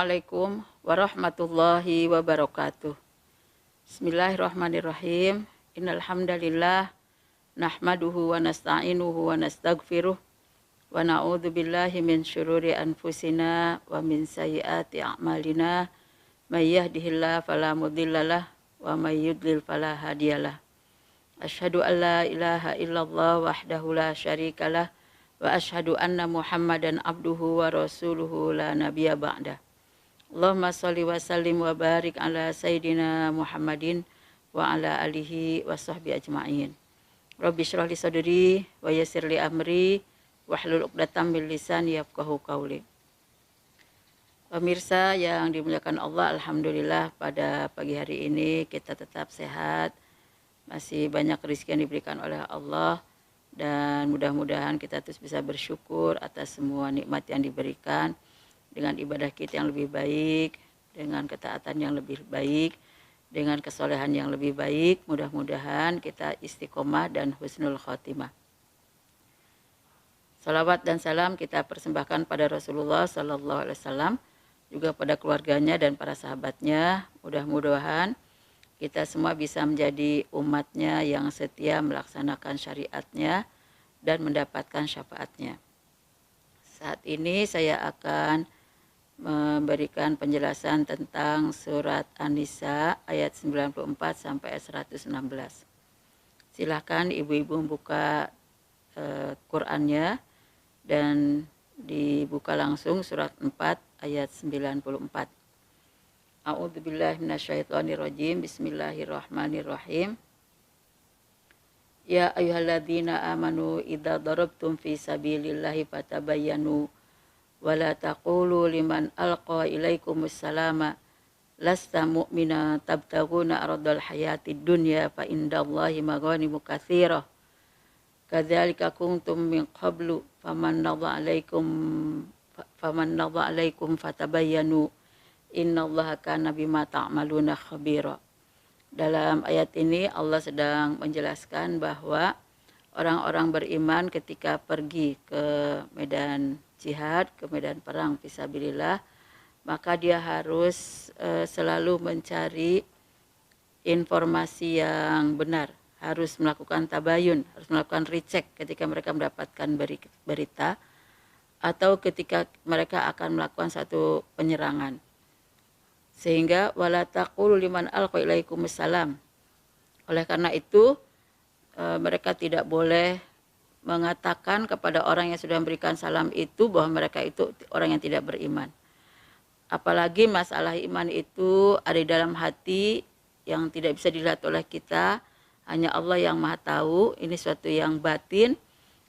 Assalamualaikum warahmatullahi wabarakatuh. Bismillahirrahmanirrahim. Innal hamdalillah nahmaduhu wa nasta'inuhu wa nastaghfiruh wa na'udzu billahi min syururi anfusina wa min sayyiati a'malina. May yahdihillahu fala mudhillalah wa may yudlil fala hadiyalah. Asyhadu an la ilaha illallah wahdahu la syarikalah wa asyhadu anna Muhammadan abduhu wa rasuluhu la nabiyya ba'dah. Allahumma shalli wa sallim wa barik ala sayyidina Muhammadin wa ala alihi wa sahbihi ajma'in. Rabbi shrah li sadri wa yassir li amri wahlul 'uqdatam min lisani yafqahu qawli. Pemirsa yang dimuliakan Allah, alhamdulillah pada pagi hari ini kita tetap sehat. Masih banyak rezeki yang diberikan oleh Allah. Dan mudah-mudahan kita terus bisa bersyukur atas semua nikmat yang diberikan dengan ibadah kita yang lebih baik, dengan ketaatan yang lebih baik, dengan kesolehan yang lebih baik. Mudah-mudahan kita istiqomah dan husnul khotimah. Salawat dan salam kita persembahkan pada Rasulullah Sallallahu Alaihi Wasallam, juga pada keluarganya dan para sahabatnya. Mudah-mudahan kita semua bisa menjadi umatnya yang setia melaksanakan syariatnya dan mendapatkan syafaatnya. Saat ini saya akan memberikan penjelasan tentang surat An-Nisa ayat 94 sampai 116. Silahkan ibu-ibu membuka Qur'annya dan dibuka langsung surat 4 ayat 94. A'udzubillahi minasyaitonirrajim. Bismillahirrahmanirrahim. Ya ayyuhalladzina amanu idza darabtum fi sabilillahi fatabayyanu wa la taqulu liman alqa ilaikumus salama lasta mu'mina tabtaguna aradal hayatid dunya fa indallahi maghanimu katsirah kadzalika kuntum min qablu famannadha alaikum fatabayyanu innallaha kana bima ta'maluna khabira. Dalam ayat ini Allah sedang menjelaskan bahwa orang-orang beriman ketika pergi ke medan jihad, ke medan perang fisabilillah, maka dia harus selalu mencari informasi yang benar, harus melakukan tabayun, harus melakukan recheck ketika mereka mendapatkan berita atau ketika mereka akan melakukan satu penyerangan. Sehingga wala taqulu liman alqa ilaikumus salam. Oleh karena itu mereka tidak boleh mengatakan kepada orang yang sudah memberikan salam itu bahwa mereka itu orang yang tidak beriman. Apalagi masalah iman itu ada di dalam hati yang tidak bisa dilihat oleh kita, hanya Allah yang Maha tahu. Ini suatu yang batin,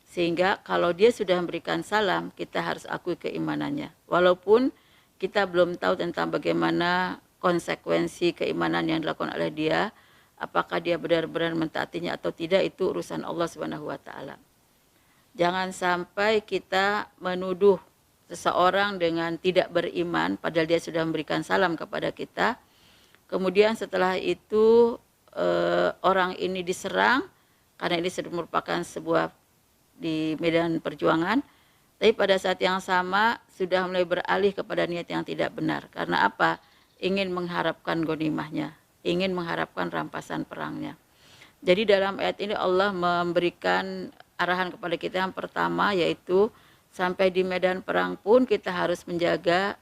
sehingga kalau dia sudah memberikan salam, kita harus akui keimanannya. Walaupun kita belum tahu tentang bagaimana konsekuensi keimanan yang dilakukan oleh dia, apakah dia benar-benar mentaatinya atau tidak, itu urusan Allah Subhanahu wa taala. Jangan sampai kita menuduh seseorang dengan tidak beriman padahal dia sudah memberikan salam kepada kita. Kemudian setelah itu orang ini diserang karena ini sudah merupakan sebuah di medan perjuangan. Tapi pada saat yang sama sudah mulai beralih kepada niat yang tidak benar. Karena apa? Ingin mengharapkan ghanimahnya, ingin mengharapkan rampasan perangnya. Jadi dalam ayat ini Allah memberikan arahan kepada kita yang pertama, yaitu sampai di medan perang pun kita harus menjaga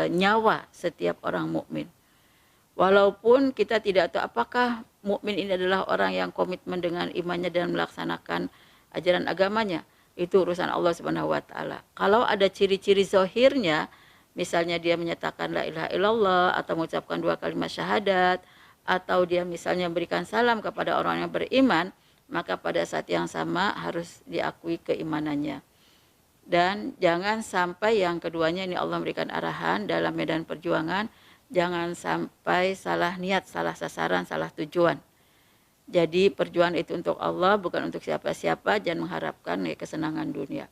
nyawa setiap orang mukmin. Walaupun kita tidak tahu apakah mukmin ini adalah orang yang komitmen dengan imannya dan melaksanakan ajaran agamanya. Itu urusan Allah Subhanahu wa taala. Kalau ada ciri-ciri zahirnya, misalnya dia menyatakan la ilaha illallah atau mengucapkan 2 kalimat syahadat, atau dia misalnya memberikan salam kepada orang yang beriman, maka pada saat yang sama harus diakui keimanannya. Dan jangan sampai yang keduanya, ini Allah memberikan arahan dalam medan perjuangan, jangan sampai salah niat, salah sasaran, salah tujuan. Jadi perjuangan itu untuk Allah, bukan untuk siapa-siapa. Jangan mengharapkan kesenangan dunia.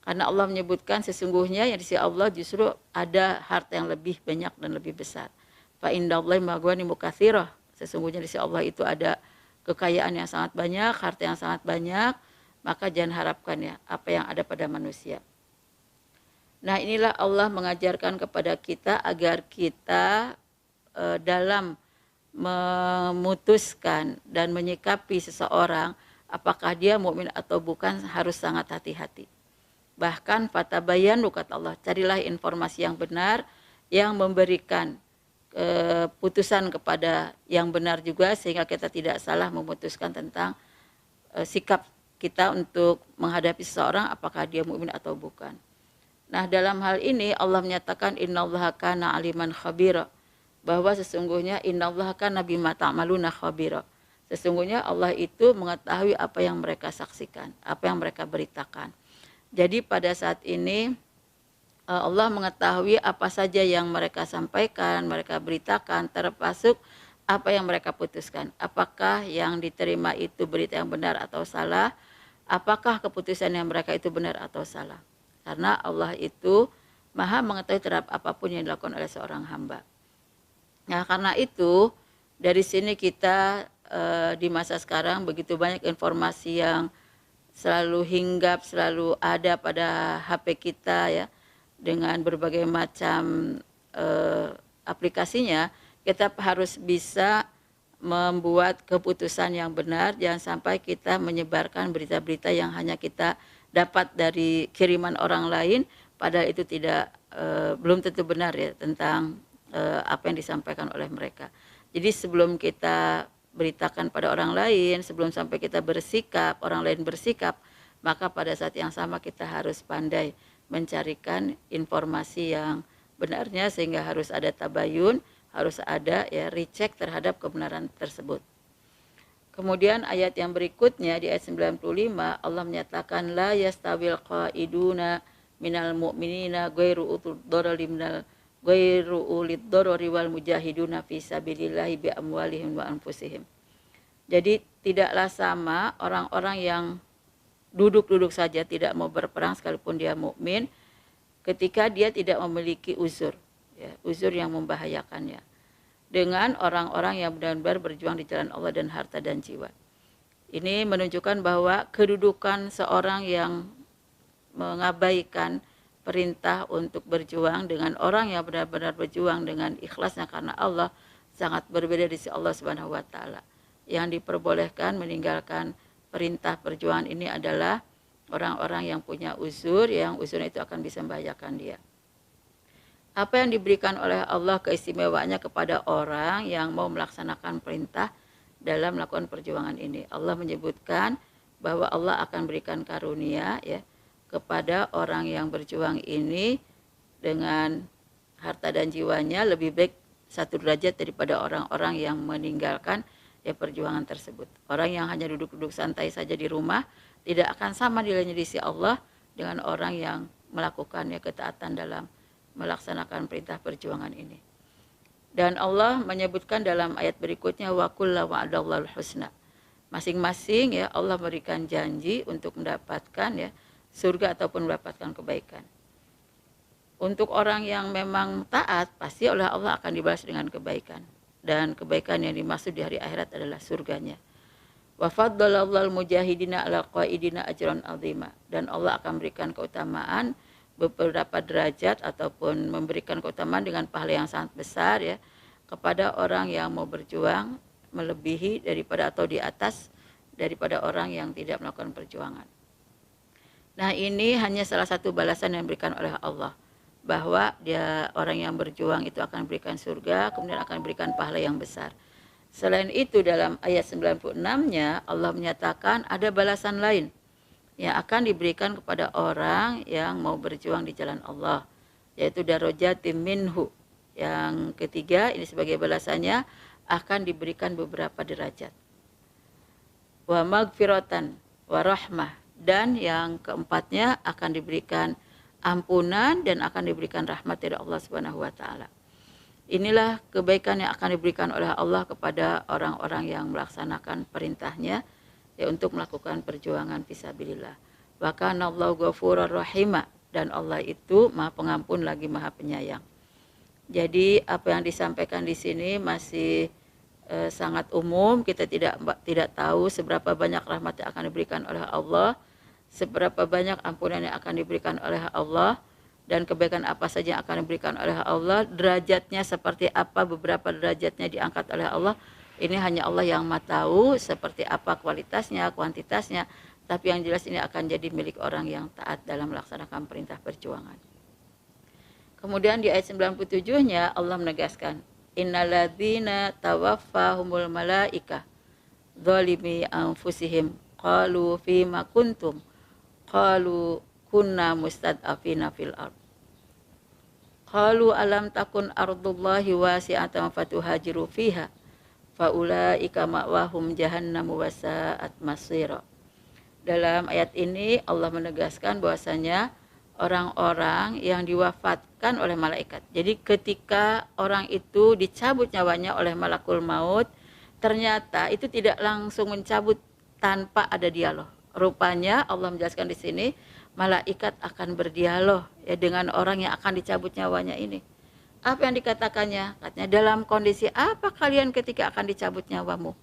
Karena Allah menyebutkan sesungguhnya yang di sisi Allah justru ada harta yang lebih banyak dan lebih besar. Fa indallahi maghanimu katsirah. Sesungguhnya di sisi Allah itu ada kekayaan yang sangat banyak, harta yang sangat banyak. Maka jangan harapkan ya apa yang ada pada manusia. Nah, inilah Allah mengajarkan kepada kita agar kita dalam memutuskan dan menyikapi seseorang apakah dia mukmin atau bukan harus sangat hati-hati. Bahkan fatabayanu kata Allah, carilah informasi yang benar yang memberikan putusan kepada yang benar juga sehingga kita tidak salah memutuskan tentang sikap kita untuk menghadapi seseorang apakah dia mukmin atau bukan. Nah, dalam hal ini Allah menyatakan innallaha kana aliman khabira, bahwa sesungguhnya innallaha kana bima ta'maluna khabira. Sesungguhnya Allah itu mengetahui apa yang mereka saksikan, apa yang mereka beritakan. Jadi pada saat ini Allah mengetahui apa saja yang mereka sampaikan, mereka beritakan, termasuk apa yang mereka putuskan. Apakah yang diterima itu berita yang benar atau salah? Apakah keputusan yang mereka itu benar atau salah? Karena Allah itu maha mengetahui terhadap apapun yang dilakukan oleh seorang hamba. Nah, karena itu dari sini kita di masa sekarang begitu banyak informasi yang selalu hinggap, selalu ada pada HP kita ya, dengan berbagai macam aplikasinya, kita harus bisa membuat keputusan yang benar, jangan sampai kita menyebarkan berita-berita yang hanya kita dapat dari kiriman orang lain, padahal itu tidak belum tentu benar ya tentang apa yang disampaikan oleh mereka. Jadi sebelum kita beritakan pada orang lain, sebelum sampai kita bersikap, orang lain bersikap, maka pada saat yang sama kita harus pandai mencarikan informasi yang benarnya sehingga harus ada tabayun, harus ada ya recheck terhadap kebenaran tersebut. Kemudian ayat yang berikutnya di ayat 95 Allah menyatakan la yastawil qaiduna minal mu'minina ghairu utuddarri minal ghairu uliddarri wal mujahiduna fi sabilillahi bi amwalihim wa anfusihim. Jadi tidaklah sama orang-orang yang duduk-duduk saja tidak mau berperang sekalipun dia mukmin ketika dia tidak memiliki uzur ya, uzur yang membahayakannya, dengan orang-orang yang benar-benar berjuang di jalan Allah dan harta dan jiwa. Ini menunjukkan bahwa kedudukan seorang yang mengabaikan perintah untuk berjuang dengan orang yang benar-benar berjuang dengan ikhlasnya karena Allah sangat berbeda di sisi Allah Subhanahu wa taala. Yang diperbolehkan meninggalkan perintah perjuangan ini adalah orang-orang yang punya uzur, yang uzurnya itu akan bisa membahayakan dia. Apa yang diberikan oleh Allah keistimewaannya kepada orang yang mau melaksanakan perintah dalam melakukan perjuangan ini. Allah menyebutkan bahwa Allah akan berikan karunia ya kepada orang yang berjuang ini dengan harta dan jiwanya lebih baik 1 derajat daripada orang-orang yang meninggalkan ya perjuangan tersebut. Orang yang hanya duduk-duduk santai saja di rumah tidak akan sama nilainya di sisi Allah dengan orang yang melakukan ya ketaatan dalam melaksanakan perintah perjuangan ini. Dan Allah menyebutkan dalam ayat berikutnya wa kullu wa'adallahu husna. Masing-masing ya Allah berikan janji untuk mendapatkan ya surga ataupun mendapatkan kebaikan. Untuk orang yang memang taat pasti oleh Allah akan dibalas dengan kebaikan, dan kebaikan yang dimaksud di hari akhirat adalah surganya. Wa faddalallahu mujahidina 'ala qaidina ajran 'azima, dan Allah akan berikan keutamaan beberapa derajat ataupun memberikan keutamaan dengan pahala yang sangat besar ya kepada orang yang mau berjuang melebihi daripada atau di atas daripada orang yang tidak melakukan perjuangan. Nah, ini hanya salah satu balasan yang diberikan oleh Allah, bahwa dia orang yang berjuang itu akan berikan surga, kemudian akan berikan pahala yang besar. Selain itu dalam ayat 96-nya Allah menyatakan ada balasan lain yang akan diberikan kepada orang yang mau berjuang di jalan Allah, yaitu darajatim minhu. Yang ketiga, ini sebagai balasannya akan diberikan beberapa derajat. Wa magfiratan wa rahmah, dan yang keempatnya akan diberikan ampunan dan akan diberikan rahmat dari Allah Subhanahu wa taala. Inilah kebaikan yang akan diberikan oleh Allah kepada orang-orang yang melaksanakan perintahnya ya untuk melakukan perjuangan fisabilillah. Wa kana Allahu ghafurur rahima, dan Allah itu Maha Pengampun lagi Maha Penyayang. Jadi apa yang disampaikan di sini masih sangat umum, kita tidak tahu seberapa banyak rahmat yang akan diberikan oleh Allah, seberapa banyak ampunan yang akan diberikan oleh Allah, dan kebaikan apa saja yang akan diberikan oleh Allah, derajatnya seperti apa, beberapa derajatnya diangkat oleh Allah, ini hanya Allah yang Maha tahu seperti apa kualitasnya, kuantitasnya, tapi yang jelas ini akan jadi milik orang yang taat dalam melaksanakan perintah perjuangan. Kemudian di ayat 97-nya Allah menegaskan, innalladzina tawaffahumul malaikah zalimi anfusihim qalu fima kuntum qalu kunna mustad'afina fil ard qalu alam takun ardullahi wasi'atan fatuhajiru fiha faulaika ma'wahum jahannamu wasa'at masira. Dalam ayat ini Allah menegaskan bahwasanya orang-orang yang diwafatkan oleh malaikat. Jadi ketika orang itu dicabut nyawanya oleh malakul maut, ternyata itu tidak langsung mencabut tanpa ada dialog. Rupanya Allah menjelaskan di sini malaikat akan berdialog ya dengan orang yang akan dicabut nyawanya ini. Apa yang dikatakannya? Katanya, dalam kondisi apa kalian ketika akan dicabut nyawamu?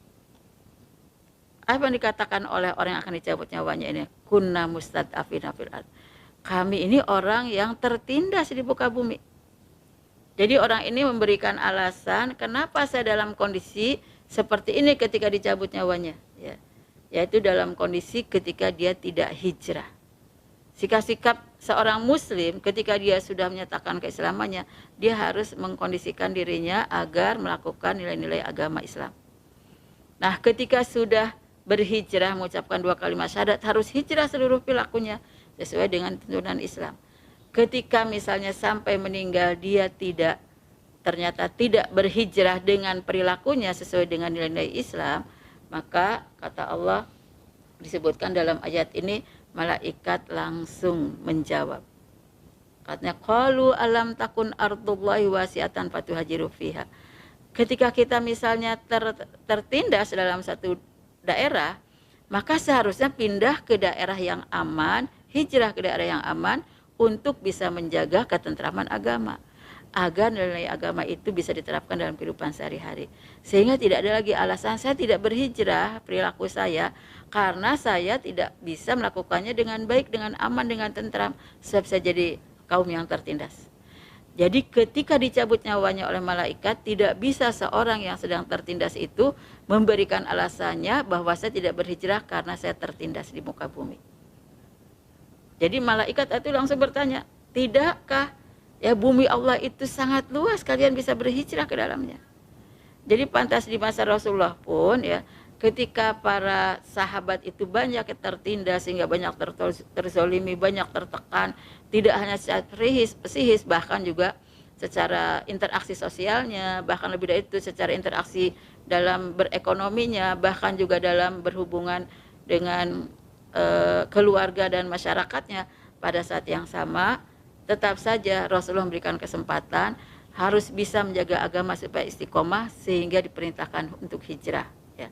Apa yang dikatakan oleh orang yang akan dicabut nyawanya ini? Kunna mustad'afina fil ard. Kami ini orang yang tertindas di muka bumi. Jadi orang ini memberikan alasan kenapa saya dalam kondisi seperti ini ketika dicabut nyawanya, ya. Yaitu dalam kondisi ketika dia tidak hijrah. Sikap-sikap seorang muslim ketika dia sudah menyatakan keislamannya, dia harus mengkondisikan dirinya agar melakukan nilai-nilai agama Islam. Nah, ketika sudah berhijrah mengucapkan 2 kalimat syahadat, harus hijrah seluruh perilakunya sesuai dengan tuntunan Islam. Ketika misalnya sampai meninggal dia ternyata tidak berhijrah dengan perilakunya sesuai dengan nilai-nilai Islam, maka kata Allah disebutkan dalam ayat ini, malaikat langsung menjawab. Katanya, qalu alam takun ardullahi wasi'atan fatuhajiru fiha. Ketika kita misalnya tertindas dalam satu daerah, maka seharusnya pindah ke daerah yang aman, hijrah ke daerah yang aman untuk bisa menjaga ketentraman agama, agar nilai agama itu bisa diterapkan dalam kehidupan sehari-hari. Sehingga tidak ada lagi alasan saya tidak berhijrah perilaku saya karena saya tidak bisa melakukannya dengan baik, dengan aman, dengan tentram, sebab saya jadi kaum yang tertindas. Jadi ketika dicabut nyawanya oleh malaikat, tidak bisa seorang yang sedang tertindas itu memberikan alasannya bahwa saya tidak berhijrah karena saya tertindas di muka bumi. Jadi malaikat itu langsung bertanya, tidakkah ya bumi Allah itu sangat luas, kalian bisa berhijrah ke dalamnya? Jadi pantas di masa Rasulullah pun ya, ketika para sahabat itu banyak yang tertindas sehingga banyak terzolimi, banyak tertekan, tidak hanya secara psikis, bahkan juga secara interaksi sosialnya, bahkan lebih dari itu secara interaksi dalam berekonominya, bahkan juga dalam berhubungan dengan keluarga dan masyarakatnya. Pada saat yang sama tetap saja Rasulullah memberikan kesempatan harus bisa menjaga agama supaya istiqomah, sehingga diperintahkan untuk hijrah ya.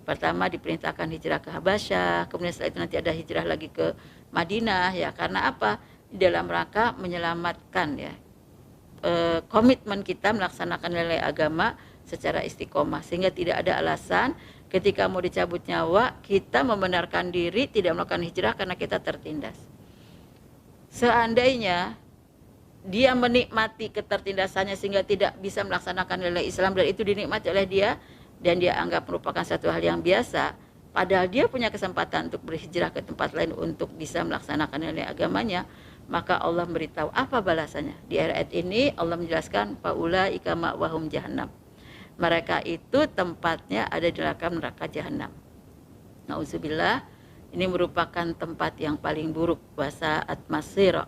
Pertama diperintahkan hijrah ke Habasyah, kemudian setelah itu nanti ada hijrah lagi ke Madinah ya. Karena apa? Dalam rangka menyelamatkan ya komitmen kita melaksanakan nilai agama secara istiqomah, sehingga tidak ada alasan ketika mau dicabut nyawa kita membenarkan diri tidak melakukan hijrah karena kita tertindas. Seandainya dia menikmati ketertindasannya sehingga tidak bisa melaksanakan nilai Islam dan itu dinikmati oleh dia dan dia anggap merupakan satu hal yang biasa, padahal dia punya kesempatan untuk berhijrah ke tempat lain untuk bisa melaksanakan nilai agamanya, maka Allah beritahu apa balasannya. Di ayat ini Allah menjelaskan faulaika ma'wahum jahannam. Mereka itu tempatnya ada di neraka jahanam. Nauzubillah, ini merupakan tempat yang paling buruk, wasa'at masira.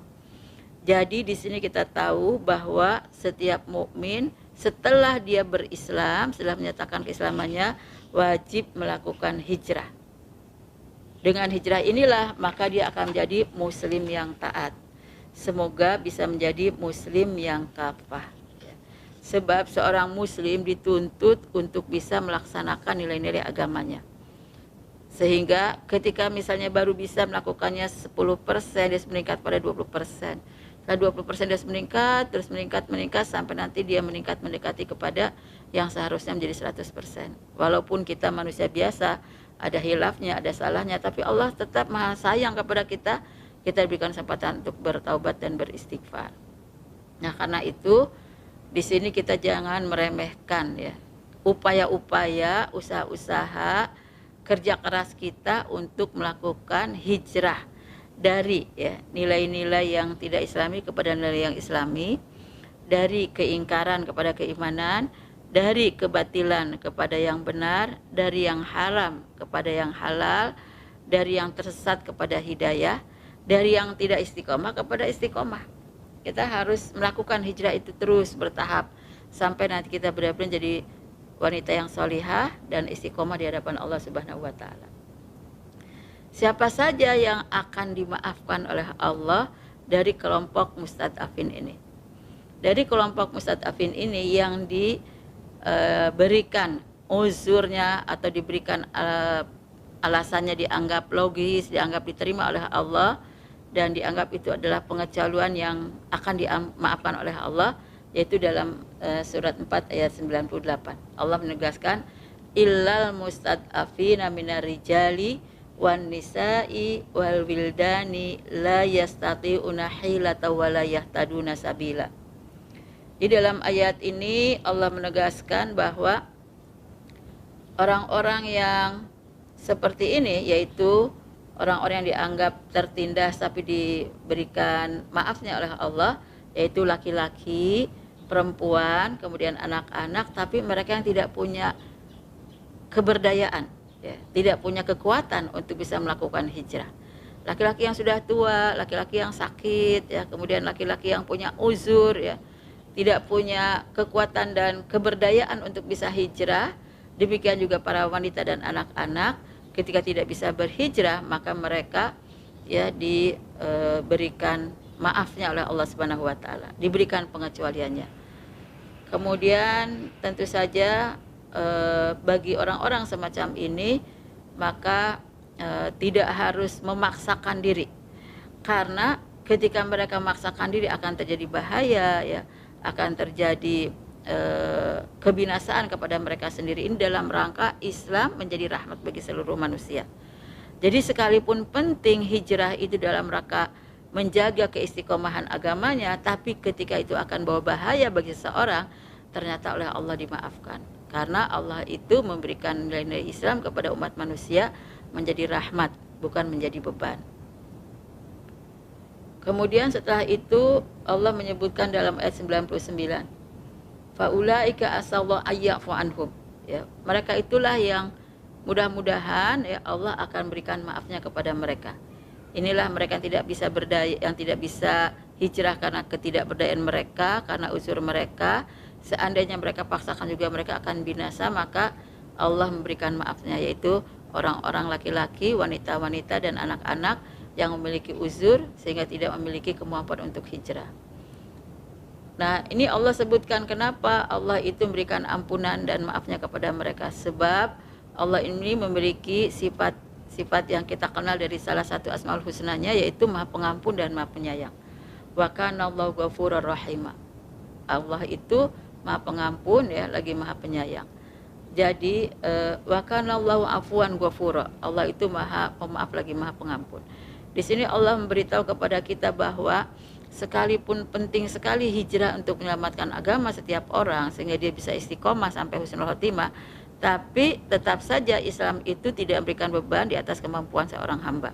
Jadi di sini kita tahu bahwa setiap mukmin setelah dia berislam, setelah menyatakan keislamannya, wajib melakukan hijrah. Dengan hijrah inilah maka dia akan menjadi muslim yang taat. Semoga bisa menjadi muslim yang kafah. Sebab seorang muslim dituntut untuk bisa melaksanakan nilai-nilai agamanya. Sehingga ketika misalnya baru bisa melakukannya 10%, dia meningkat pada 20%. Setelah 20% dia meningkat, terus meningkat sampai nanti dia meningkat mendekati kepada yang seharusnya menjadi 100%. Walaupun kita manusia biasa, ada hilafnya, ada salahnya, tapi Allah tetap maha sayang kepada kita kita diberikan kesempatan untuk bertaubat dan beristighfar. Nah, karena itu di sini kita jangan meremehkan ya upaya-upaya, usaha-usaha kerja keras kita untuk melakukan hijrah dari ya nilai-nilai yang tidak islami kepada nilai yang islami, dari keingkaran kepada keimanan, dari kebatilan kepada yang benar, dari yang haram kepada yang halal, dari yang tersesat kepada hidayah, dari yang tidak istiqomah kepada istiqomah. Kita harus melakukan hijrah itu terus bertahap sampai nanti kita benar-benar jadi wanita yang solihah dan istiqomah di hadapan Allah Subhanahu wa Ta'ala. Siapa saja yang akan dimaafkan oleh Allah dari kelompok mustadafin ini? Dari kelompok mustadafin ini yang diberikan uzurnya atau diberikan alasannya dianggap logis, dianggap diterima oleh Allah, dan dianggap itu adalah pengecualian yang akan dimaafkan oleh Allah, yaitu dalam surat 4 ayat 98. Allah menegaskan, illal mustad'afina minar rijali wan nisa'i wal wildani la yastati'una hilata wa la yahtaduna sabila. Di dalam ayat ini Allah menegaskan bahwa orang-orang yang seperti ini, yaitu orang-orang yang dianggap tertindas tapi diberikan maafnya oleh Allah, yaitu laki-laki, perempuan, kemudian anak-anak, tapi mereka yang tidak punya keberdayaan, ya, tidak punya kekuatan untuk bisa melakukan hijrah. Laki-laki yang sudah tua, laki-laki yang sakit, ya, kemudian laki-laki yang punya uzur, ya, tidak punya kekuatan dan keberdayaan untuk bisa hijrah. Demikian juga para wanita dan anak-anak, ketika tidak bisa berhijrah, maka mereka ya diberikan maafnya oleh Allah Subhanahu wa Ta'ala, diberikan pengecualiannya. Kemudian tentu saja bagi orang-orang semacam ini maka tidak harus memaksakan diri, karena ketika mereka memaksakan diri akan terjadi bahaya, ya, akan terjadi kebinasaan kepada mereka sendiri. Ini dalam rangka Islam menjadi rahmat bagi seluruh manusia. Jadi sekalipun penting hijrah itu dalam rangka menjaga keistiqomahan agamanya, tapi ketika itu akan bawa bahaya bagi seseorang, ternyata oleh Allah dimaafkan. Karena Allah itu memberikan nilai-nilai Islam kepada umat manusia menjadi rahmat, bukan menjadi beban. Kemudian setelah itu Allah menyebutkan dalam ayat 99, faulaika asallahu ayyafu anhum, ya, mereka itulah yang mudah-mudahan ya Allah akan berikan maafnya kepada mereka. Inilah mereka yang tidak bisa berdaya, yang tidak bisa hijrah karena ketidakberdayaan mereka, karena uzur mereka. Seandainya mereka paksakan juga mereka akan binasa, maka Allah memberikan maafnya, yaitu orang-orang laki-laki, wanita-wanita dan anak-anak yang memiliki uzur sehingga tidak memiliki kemampuan untuk hijrah. Nah, ini Allah sebutkan kenapa Allah itu memberikan ampunan dan maafnya kepada mereka, sebab Allah ini memiliki sifat yang kita kenal dari salah satu asmaul husnanya, yaitu Maha Pengampun dan Maha Penyayang. Wa kana Allahu ghafurur rahim. Allah itu Maha Pengampun, ya, lagi Maha Penyayang. Jadi wa kana Allahu afwan ghafura. Allah itu Maha Pemaaf lagi Maha Pengampun. Di sini Allah memberitahu kepada kita bahwa sekalipun penting sekali hijrah untuk menyelamatkan agama setiap orang sehingga dia bisa istiqomah sampai husnul khotimah, tapi tetap saja Islam itu tidak memberikan beban di atas kemampuan seorang hamba.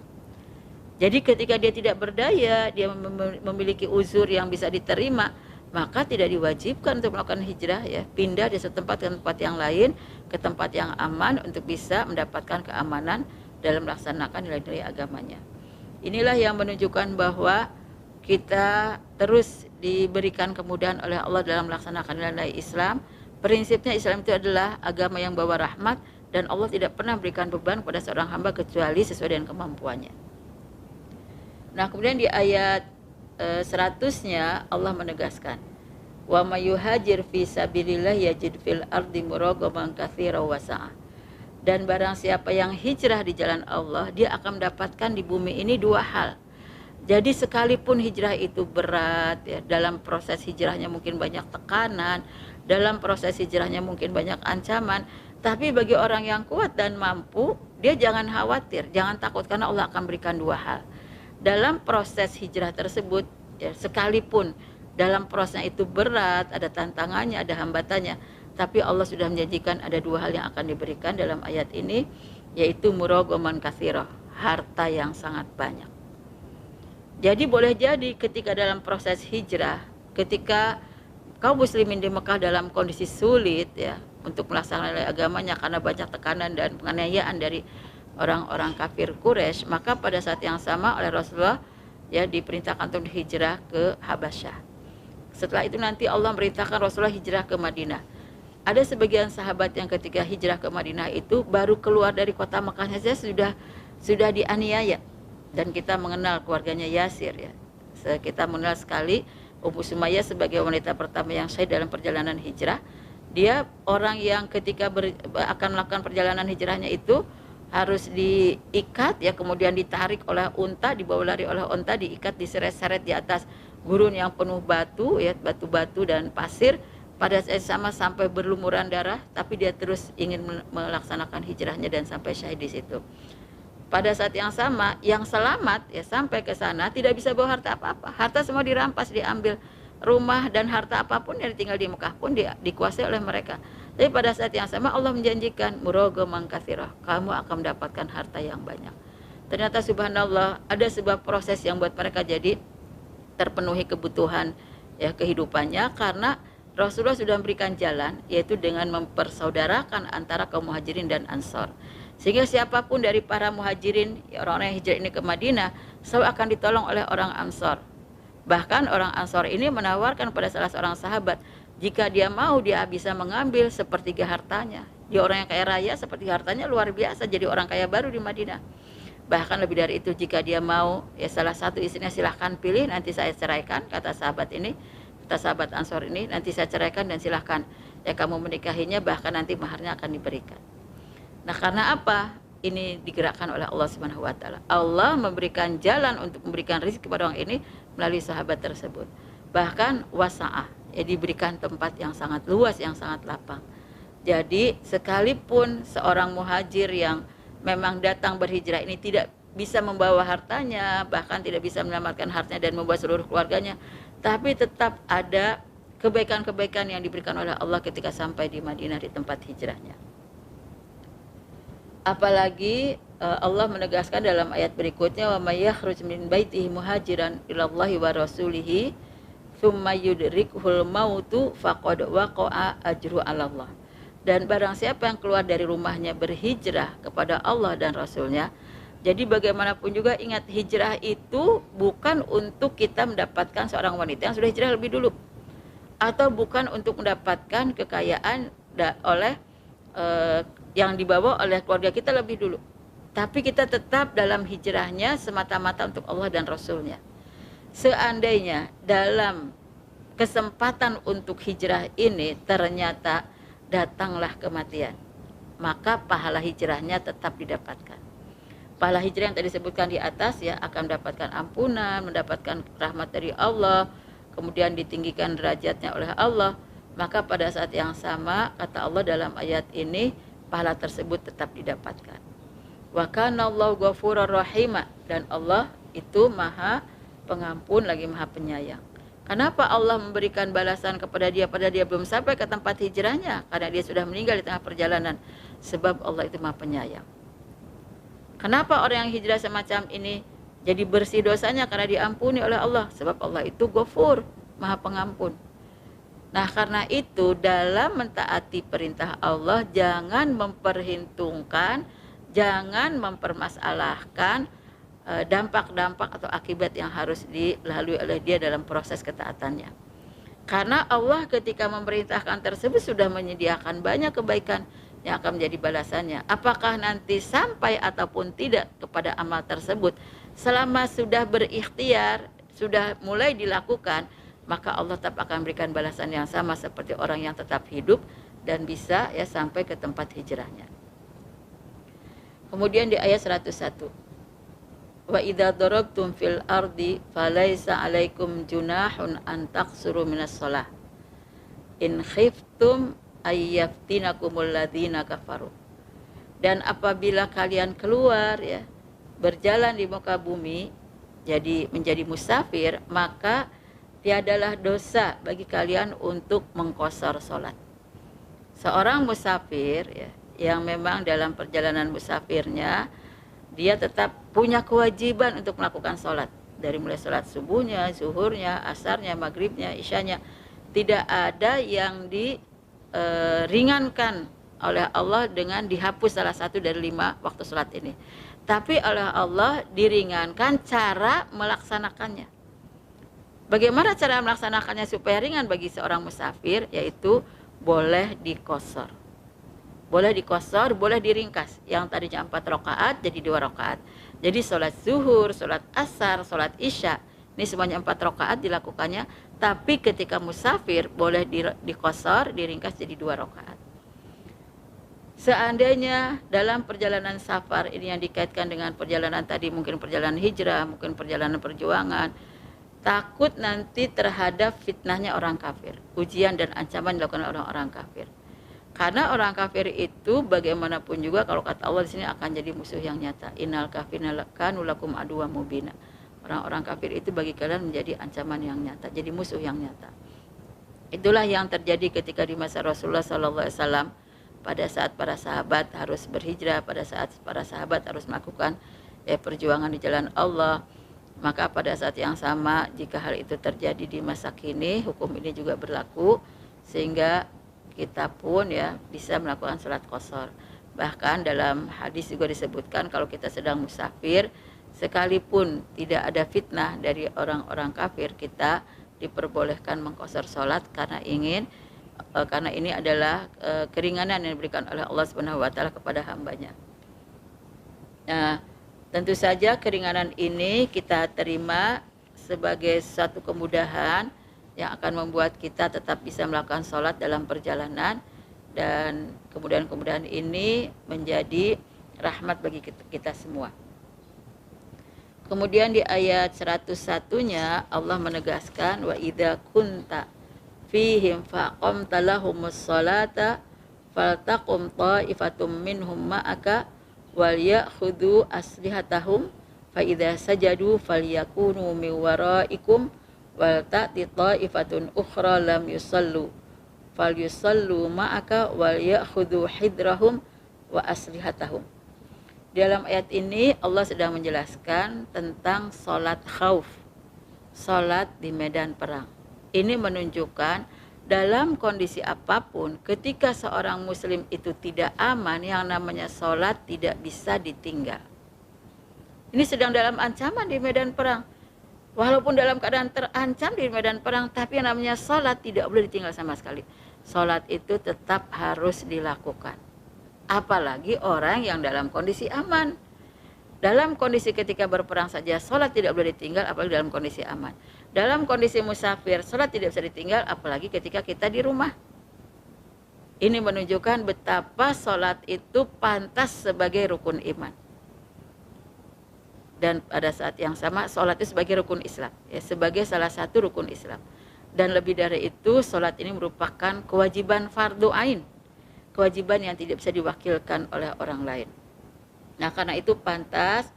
Jadi ketika dia tidak berdaya, dia memiliki uzur yang bisa diterima, maka tidak diwajibkan untuk melakukan hijrah, ya, pindah dari satu tempat ke tempat yang lain, ke tempat yang aman untuk bisa mendapatkan keamanan dalam melaksanakan nilai-nilai agamanya. Inilah yang menunjukkan bahwa kita terus diberikan kemudahan oleh Allah dalam melaksanakan nilai Islam. Prinsipnya Islam itu adalah agama yang bawa rahmat, dan Allah tidak pernah berikan beban pada seorang hamba kecuali sesuai dengan kemampuannya. Nah, kemudian di ayat 100-nya Allah menegaskan, wa may yuhajir fi sabilillah yajid fil ardi muragaman katsiran wa sa'ah. Dan barang siapa yang hijrah di jalan Allah, dia akan mendapatkan di bumi ini dua hal. Jadi sekalipun hijrah itu berat, ya, dalam proses hijrahnya mungkin banyak tekanan, dalam proses hijrahnya mungkin banyak ancaman, tapi bagi orang yang kuat dan mampu, dia jangan khawatir, jangan takut, karena Allah akan berikan dua hal. dalam proses hijrah tersebut ya, sekalipun dalam prosesnya itu berat, ada tantangannya, ada hambatannya, tapi Allah sudah menjanjikan ada dua hal yang akan diberikan dalam ayat ini, yaitu muragoman katsirah, harta yang sangat banyak. Jadi boleh jadi ketika dalam proses hijrah, ketika kaum muslimin di Mekah dalam kondisi sulit ya untuk melaksanakan agamanya karena banyak tekanan dan penganiayaan dari orang-orang kafir Quraisy, maka pada saat yang sama oleh Rasulullah ya diperintahkan untuk hijrah ke Habasyah. Setelah itu nanti Allah merintahkan Rasulullah hijrah ke Madinah. Ada sebagian sahabat yang ketika hijrah ke Madinah itu baru keluar dari kota Mekahnya saja sudah dianiaya. Dan kita mengenal keluarganya Yasir ya. Kita mengenal sekali Ummu Sumayyah sebagai wanita pertama yang syahid dalam perjalanan hijrah. Dia orang yang ketika akan melakukan perjalanan hijrahnya itu harus diikat ya, kemudian ditarik oleh unta, dibawa lari oleh unta, diikat, diseret-seret di atas gurun yang penuh batu ya, batu-batu dan pasir. Pada saat sama sampai berlumuran darah, tapi dia terus ingin melaksanakan hijrahnya dan sampai syahid di situ. Pada saat yang sama, yang selamat ya sampai ke sana tidak bisa bawa harta apa-apa. Harta semua dirampas, diambil. Rumah dan harta apapun yang tinggal di Mekah pun dikuasai oleh mereka. Tapi pada saat yang sama Allah menjanjikan muragoman katsirah, kamu akan mendapatkan harta yang banyak. Ternyata subhanallah ada sebuah proses yang buat mereka jadi terpenuhi kebutuhan ya kehidupannya, karena Rasulullah sudah memberikan jalan, yaitu dengan mempersaudarakan antara kaum muhajirin dan ansor. Sehingga siapapun dari para muhajirin, ya, orang-orang yang hijrah ini ke Madinah, selalu akan ditolong oleh orang ansor. Bahkan orang ansor ini menawarkan pada salah seorang sahabat, jika dia mau dia bisa mengambil sepertiga hartanya. Dia orang yang kaya raya, seperti hartanya luar biasa, jadi orang kaya baru di Madinah. Bahkan lebih dari itu, jika dia mau ya salah satu istrinya silahkan pilih, nanti saya ceraikan, kata sahabat ini, kata sahabat ansor ini, nanti saya ceraikan dan silahkan ya kamu menikahinya, bahkan nanti maharnya akan diberikan. Nah karena apa? Ini digerakkan oleh Allah Subhanahu wa taala. Allah memberikan jalan untuk memberikan rezeki kepada orang ini melalui sahabat tersebut. Bahkan wasa'ah, ya diberikan tempat yang sangat luas, yang sangat lapang. Jadi sekalipun seorang muhajir yang memang datang berhijrah ini tidak bisa membawa hartanya, bahkan tidak bisa menyelamatkan hartanya dan membawa seluruh keluarganya, tapi tetap ada kebaikan-kebaikan yang diberikan oleh Allah ketika sampai di Madinah di tempat hijrahnya. Apalagi Allah menegaskan dalam ayat berikutnya, wa may yakhruj min baitihi muhajiran ilallahi wa rasulihi tsumma yudrikuhul mautu faqad waqa'a ajru 'alallah. Dan barang siapa yang keluar dari rumahnya berhijrah kepada Allah dan Rasulnya, jadi bagaimanapun juga ingat, hijrah itu bukan untuk kita mendapatkan seorang wanita yang sudah hijrah lebih dulu, atau bukan untuk mendapatkan kekayaan oleh yang dibawa oleh keluarga kita lebih dulu, tapi kita tetap dalam hijrahnya semata-mata untuk Allah dan Rasulnya. Seandainya dalam kesempatan untuk hijrah ini ternyata datanglah kematian, maka pahala hijrahnya tetap didapatkan. Pahala hijrah yang tadi disebutkan di atas ya akan mendapatkan ampunan, mendapatkan rahmat dari Allah, kemudian ditinggikan derajatnya oleh Allah. Maka pada saat yang sama kata Allah dalam ayat ini, pahala tersebut tetap didapatkan. Wa kana Allahu ghafurur rahima, dan Allah itu Maha Pengampun lagi Maha Penyayang. Kenapa Allah memberikan balasan kepada dia pada dia belum sampai ke tempat hijrahnya? Karena dia sudah meninggal di tengah perjalanan. Sebab Allah itu Maha Penyayang. Kenapa orang yang hijrah semacam ini jadi bersih dosanya? Karena diampuni oleh Allah. Sebab Allah itu Ghafur, Maha Pengampun. Nah karena itu dalam mentaati perintah Allah jangan memperhitungkan, jangan mempermasalahkan dampak-dampak atau akibat yang harus dilalui oleh dia dalam proses ketaatannya. Karena Allah ketika memerintahkan tersebut sudah menyediakan banyak kebaikan yang akan menjadi balasannya. Apakah nanti sampai ataupun tidak kepada amal tersebut, selama sudah berikhtiar, sudah mulai dilakukan, maka Allah tetap akan memberikan balasan yang sama seperti orang yang tetap hidup dan bisa ya sampai ke tempat hijrahnya. Kemudian di ayat 101, wa idza darabtum fil ardi falaisa 'alaikum junahun an taqsuru minas shalah in khiftum ayyaftinakumul ladzina kafaru. Dan apabila kalian keluar ya berjalan di muka bumi, jadi menjadi musafir, maka tiadalah dosa bagi kalian untuk mengqashar sholat. Seorang musafir ya, yang memang dalam perjalanan musafirnya dia tetap punya kewajiban untuk melakukan sholat, dari mulai sholat subuhnya, zuhurnya, asarnya, maghribnya, isyanya. Tidak ada yang diringankan oleh Allah dengan dihapus salah satu dari 5 waktu sholat ini. Tapi oleh Allah diringankan cara melaksanakannya. Bagaimana cara melaksanakannya supaya ringan bagi seorang musafir? Yaitu boleh diqashar. Boleh diqashar, boleh diringkas. Yang tadinya 4 rakaat jadi 2 rakaat. Jadi sholat zuhur, sholat asar, sholat isya, ini semuanya 4 rakaat dilakukannya. Tapi ketika musafir boleh diqashar, diringkas jadi 2 rakaat. Seandainya dalam perjalanan safar ini yang dikaitkan dengan perjalanan tadi, mungkin perjalanan hijrah, mungkin perjalanan perjuangan, takut nanti terhadap fitnahnya orang kafir, ujian dan ancaman dilakukan oleh orang kafir. Karena orang kafir itu bagaimanapun juga kalau kata Allah di sini akan jadi musuh yang nyata. Innal kafirina kanu lakum aduwwan mubina. Orang-orang kafir itu bagi kalian menjadi ancaman yang nyata, jadi musuh yang nyata. Itulah yang terjadi ketika di masa Rasulullah SAW, pada saat para sahabat harus berhijrah, pada saat para sahabat harus melakukan perjuangan di jalan Allah. Maka pada saat yang sama jika hal itu terjadi di masa kini, hukum ini juga berlaku sehingga kita pun ya bisa melakukan sholat qashar. Bahkan dalam hadis juga disebutkan kalau kita sedang musafir, sekalipun tidak ada fitnah dari orang-orang kafir, kita diperbolehkan mengqashar sholat karena ini adalah keringanan yang diberikan oleh Allah Subhanahu wa taala kepada hambanya. Nah, tentu saja keringanan ini kita terima sebagai satu kemudahan yang akan membuat kita tetap bisa melakukan sholat dalam perjalanan, dan kemudahan-kemudahan ini menjadi rahmat bagi kita semua. Kemudian di ayat 101-nya Allah menegaskan, wa idza kunta fihim faqamta lahumus sholata faltaqum ta'ifatum minhum ma'aka wal ya'khudhu aslihatahum fa idza sajadu falyakunu min waraikum wal ta'ti ta'ifatun ukhra lam yusallu falyusallu ma'aka wal ya'khudhu hidrahum wa aslihatahum. Dalam ayat ini Allah sedang menjelaskan tentang sholat khauf, sholat di medan perang. Ini menunjukkan dalam kondisi apapun ketika seorang muslim itu tidak aman, yang namanya sholat tidak bisa ditinggal. Ini sedang dalam ancaman di medan perang. Walaupun dalam keadaan terancam di medan perang, tapi yang namanya sholat tidak boleh ditinggal sama sekali. Sholat itu tetap harus dilakukan. Apalagi orang yang dalam kondisi aman. Dalam kondisi ketika berperang saja sholat tidak boleh ditinggal, apalagi dalam kondisi aman. Dalam kondisi musafir sholat tidak bisa ditinggal, apalagi ketika kita di rumah. Ini menunjukkan betapa sholat itu pantas sebagai rukun iman. Dan pada saat yang sama sholat itu sebagai rukun Islam, ya, sebagai salah satu rukun Islam. Dan lebih dari itu, sholat ini merupakan kewajiban fardu ain, kewajiban yang tidak bisa diwakilkan oleh orang lain. Nah, karena itu pantas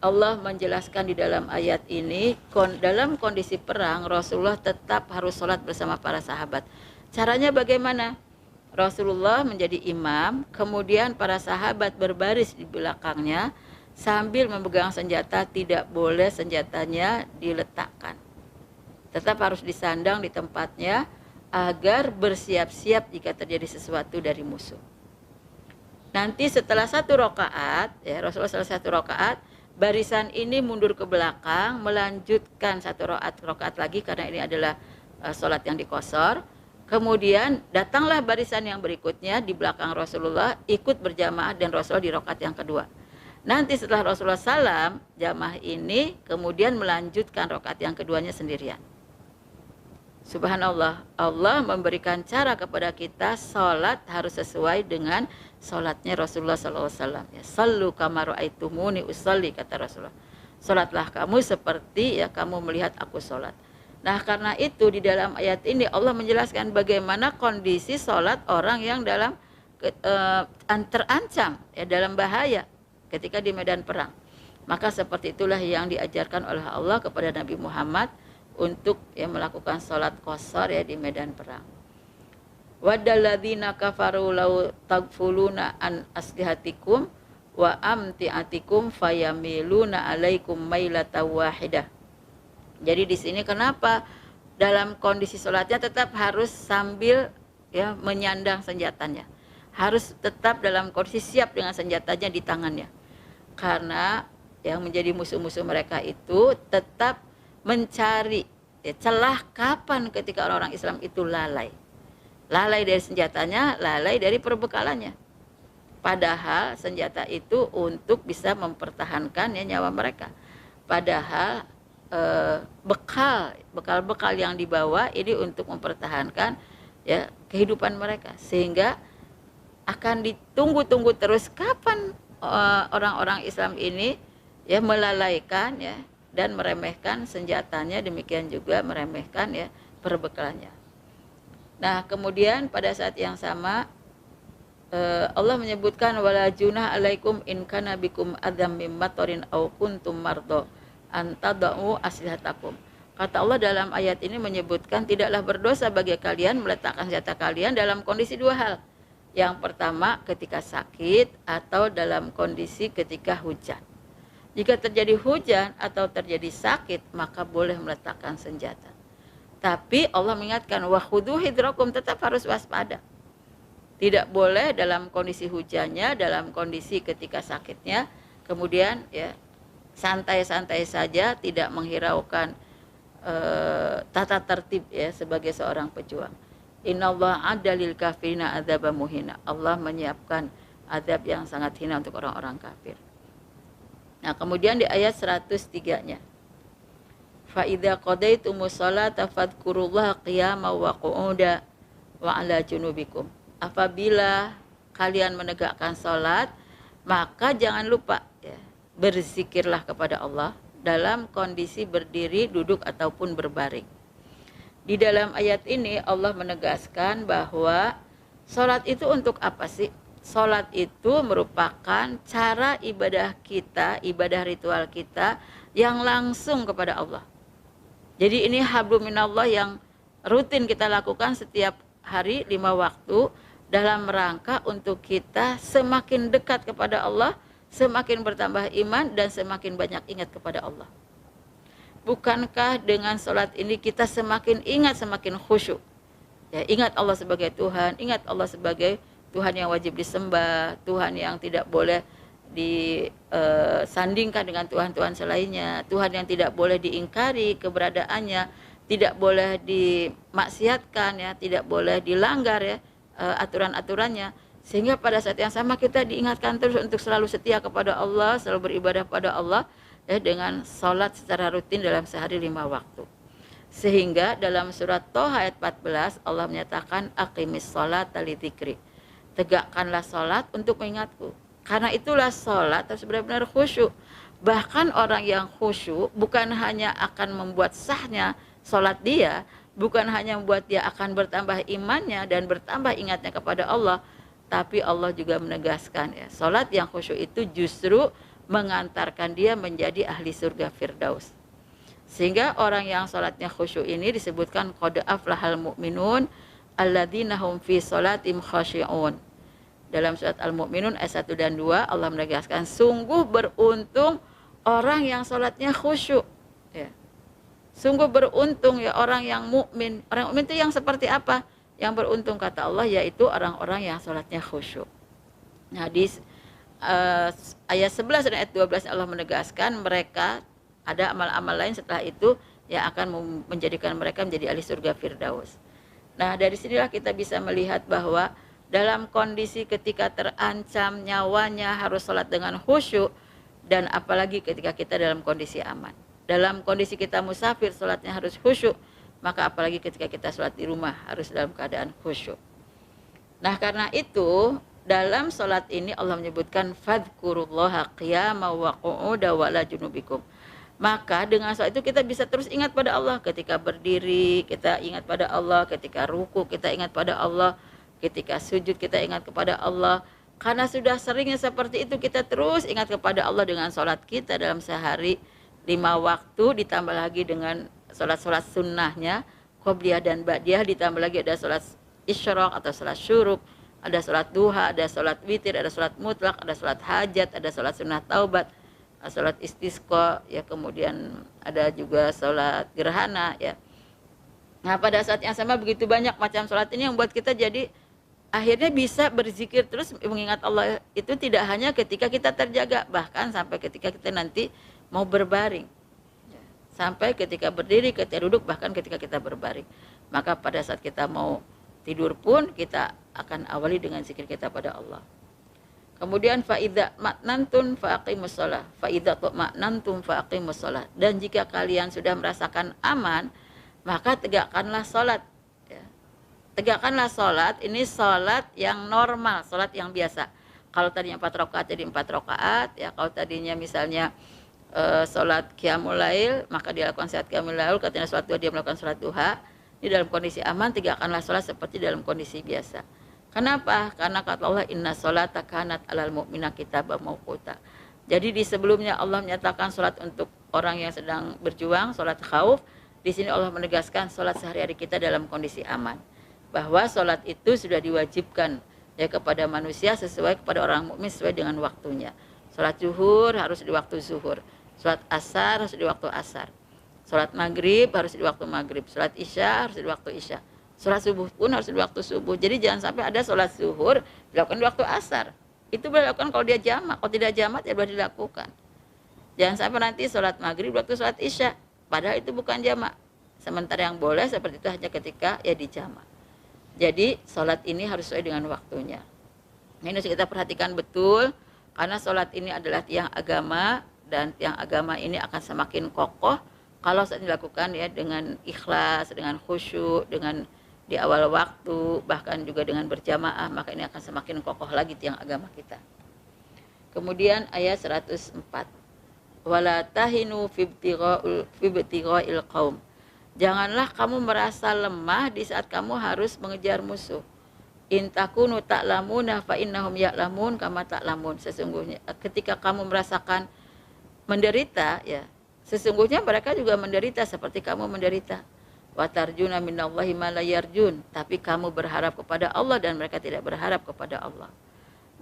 Allah menjelaskan di dalam ayat ini, dalam kondisi perang Rasulullah tetap harus sholat bersama para sahabat. Caranya bagaimana? Rasulullah menjadi imam, kemudian para sahabat berbaris di belakangnya sambil memegang senjata, tidak boleh senjatanya diletakkan. Tetap harus disandang di tempatnya agar bersiap-siap jika terjadi sesuatu dari musuh. Nanti setelah 1 rakaat, ya, Rasulullah setelah 1 rakaat, barisan ini mundur ke belakang, melanjutkan 1 rakaat lagi karena ini adalah sholat yang diqashar. Kemudian datanglah barisan yang berikutnya di belakang Rasulullah, ikut berjamaah dan Rasulullah di rakaat yang kedua. Nanti setelah Rasulullah salam, jamaah ini kemudian melanjutkan rakaat yang keduanya sendirian. Subhanallah, Allah memberikan cara kepada kita sholat harus sesuai dengan sholatnya Rasulullah SAW. Ya, sallu kama ra'aitumuni usalli, kata Rasulullah. Sholatlah kamu seperti ya kamu melihat aku sholat. Nah, karena itu di dalam ayat ini Allah menjelaskan bagaimana kondisi sholat orang yang dalam terancam, ya, dalam bahaya ketika di medan perang. Maka seperti itulah yang diajarkan oleh Allah kepada Nabi Muhammad untuk melakukan sholat qashar di medan perang. Waddalladzina kafaru law tagfuluna an aslihatikum wa amtiatikum fayamiluna alaikum mailata wahidah. Jadi di sini kenapa dalam kondisi sholatnya tetap harus sambil menyandang senjatanya, harus tetap dalam kondisi siap dengan senjatanya di tangannya, karena yang menjadi musuh-musuh mereka itu tetap mencari celah kapan ketika orang-orang Islam itu lalai dari senjatanya, lalai dari perbekalannya, padahal senjata itu untuk bisa mempertahankan nyawa mereka, padahal bekal yang dibawa ini untuk mempertahankan kehidupan mereka, sehingga akan ditunggu-tunggu terus kapan orang-orang Islam ini melalaikan dan meremehkan senjatanya, demikian juga meremehkan perbekalannya. Nah, kemudian pada saat yang sama Allah menyebutkan wala junah alaikum in kana bikum adzam mim matarin aw kuntum mardo antadau aslihatakum. Kata Allah dalam ayat ini menyebutkan tidaklah berdosa bagi kalian meletakkan senjata kalian dalam kondisi dua hal. Yang pertama ketika sakit atau dalam kondisi ketika hujan. Jika terjadi hujan atau terjadi sakit maka boleh meletakkan senjata. Tapi Allah mengingatkan wa khudhu hidrakum, tetap harus waspada. Tidak boleh dalam kondisi hujannya, dalam kondisi ketika sakitnya, kemudian santai-santai saja, tidak menghiraukan tata tertib sebagai seorang pejuang. Innallaha adalil kafirina adzaba muhina. Allah menyiapkan azab yang sangat hina untuk orang-orang kafir. Nah, kemudian di ayat 103-nya. Fa idza qadaitumus sholata fadhkurullaha qiyaman wa qu'udan wa 'ala junubikum. Apabila kalian menegakkan salat, maka jangan lupa berzikirlah kepada Allah dalam kondisi berdiri, duduk ataupun berbaring. Di dalam ayat ini Allah menegaskan bahwa salat itu untuk apa sih? Salat itu merupakan cara ibadah kita, ibadah ritual kita yang langsung kepada Allah. Jadi ini hablum minallah yang rutin kita lakukan setiap hari 5 waktu dalam rangka untuk kita semakin dekat kepada Allah, semakin bertambah iman dan semakin banyak ingat kepada Allah. Bukankah dengan sholat ini kita semakin ingat, semakin khusyuk? Ingat Allah sebagai Tuhan, ingat Allah sebagai Tuhan yang wajib disembah, Tuhan yang tidak boleh disandingkan dengan Tuhan-Tuhan selainnya, Tuhan yang tidak boleh diingkari keberadaannya, tidak boleh dimaksiatkan, tidak boleh dilanggar aturan-aturannya, sehingga pada saat yang sama kita diingatkan terus untuk selalu setia kepada Allah, selalu beribadah pada Allah dengan sholat secara rutin dalam sehari 5 waktu. Sehingga dalam surat Toha ayat 14 Allah menyatakan aqimis sholata lidzikri, tegakkanlah sholat untuk mengingatku. Karena itulah sholat harus benar-benar khusyuk. Bahkan orang yang khusyuk bukan hanya akan membuat sahnya sholat dia, bukan hanya membuat dia akan bertambah imannya dan bertambah ingatnya kepada Allah, tapi Allah juga menegaskan sholat yang khusyuk itu justru mengantarkan dia menjadi ahli surga Firdaus. Sehingga orang yang sholatnya khusyuk ini disebutkan qad aflahal mu'minun alladzina hum fi sholatim khashi'un. Dalam surat Al-Mu'minun ayat 1 dan 2 Allah menegaskan sungguh beruntung orang yang sholatnya khusyuk. Sungguh beruntung orang yang mukmin. Orang mukmin itu yang seperti apa? Yang beruntung kata Allah yaitu orang-orang yang sholatnya khusyuk. Nah, di ayat 11 dan ayat 12 Allah menegaskan mereka ada amal-amal lain setelah itu yang akan menjadikan mereka menjadi ahli surga Firdaus. Nah, dari sinilah kita bisa melihat bahwa dalam kondisi ketika terancam nyawanya harus sholat dengan khusyuk, dan apalagi ketika kita dalam kondisi aman. Dalam kondisi kita musafir sholatnya harus khusyuk, maka apalagi ketika kita sholat di rumah harus dalam keadaan khusyuk. Nah, karena itu dalam sholat ini Allah menyebutkan fadhkurullaha qiyaman wa qu'udan wa 'ala junubikum. Maka dengan sholat itu kita bisa terus ingat pada Allah. Ketika berdiri kita ingat pada Allah, ketika ruku kita ingat pada Allah, ketika sujud kita ingat kepada Allah, Karena sudah seringnya seperti itu, kita terus ingat kepada Allah dengan sholat kita dalam sehari 5 waktu, ditambah lagi dengan sholat-sholat sunnahnya, qobliyah dan ba'diyah, ditambah lagi ada sholat isyraq atau sholat syuruk, ada sholat duha, ada sholat witir, ada sholat mutlak, ada sholat hajat, ada sholat sunnah taubat, sholat istisqa, ya, kemudian ada juga sholat gerhana, ya. Nah, pada saat yang sama begitu banyak macam sholat ini yang membuat kita jadi akhirnya bisa berzikir terus, mengingat Allah itu tidak hanya ketika kita terjaga, bahkan sampai ketika kita nanti mau berbaring, sampai ketika berdiri, ketika duduk, bahkan ketika kita berbaring. Maka pada saat kita mau tidur pun kita akan awali dengan zikir kita pada Allah. Kemudian faidza ma'nantum faqimus shalah, faidza tuma'nantum faqimus shalah. Dan jika kalian sudah merasakan aman, maka tegakkanlah salat. Tegakkanlah sholat, ini sholat yang normal, sholat yang biasa. Kalau tadinya 4 rakaat jadi 4 rakaat, ya. Kalau tadinya misalnya sholat qiyamul lail, maka dia lakukan sholat qiyamul lail. Katanya sholat duha, dia melakukan sholat duha. Ini dalam kondisi aman, tegakkanlah sholat seperti dalam kondisi biasa. Kenapa? Karena kata Allah, inna sholata kanat alal mu'mina kitaban mawquta. Jadi di sebelumnya Allah menyatakan sholat untuk orang yang sedang berjuang, sholat khauf. Di sini Allah menegaskan sholat sehari-hari kita dalam kondisi aman, bahwa sholat itu sudah diwajibkan, ya, kepada manusia sesuai kepada orang mukmin sesuai dengan waktunya. Sholat zuhur harus di waktu zuhur, sholat asar harus di waktu asar, sholat maghrib harus di waktu maghrib, sholat isya harus di waktu isya, sholat subuh pun harus di waktu subuh. Jadi jangan sampai ada sholat zuhur dilakukan di waktu asar. Itu boleh dilakukan kalau dia jamak, kalau tidak jamak ya boleh dilakukan. Jangan sampai nanti sholat maghrib waktu sholat isya, padahal itu bukan jamak. Sementara yang boleh seperti itu hanya ketika ya di jamak. Jadi sholat ini harus sesuai dengan waktunya. Nah, ini harus kita perhatikan betul, karena sholat ini adalah tiang agama, dan tiang agama ini akan semakin kokoh kalau saat dilakukan ya dengan ikhlas, dengan khusyuk, dengan di awal waktu, bahkan juga dengan berjamaah, maka ini akan semakin kokoh lagi tiang agama kita. Kemudian ayat 104. Wala tahinu fi ibtigha'il qaum. Janganlah kamu merasa lemah di saat kamu harus mengejar musuh. In takunu ta'lamuna fa innahum ya'lamun kama ta'lamun. Sesungguhnya ketika kamu merasakan menderita, ya, sesungguhnya mereka juga menderita seperti kamu menderita. Wa tarjuna minallahi ma la yarjun. Tapi kamu berharap kepada Allah dan mereka tidak berharap kepada Allah.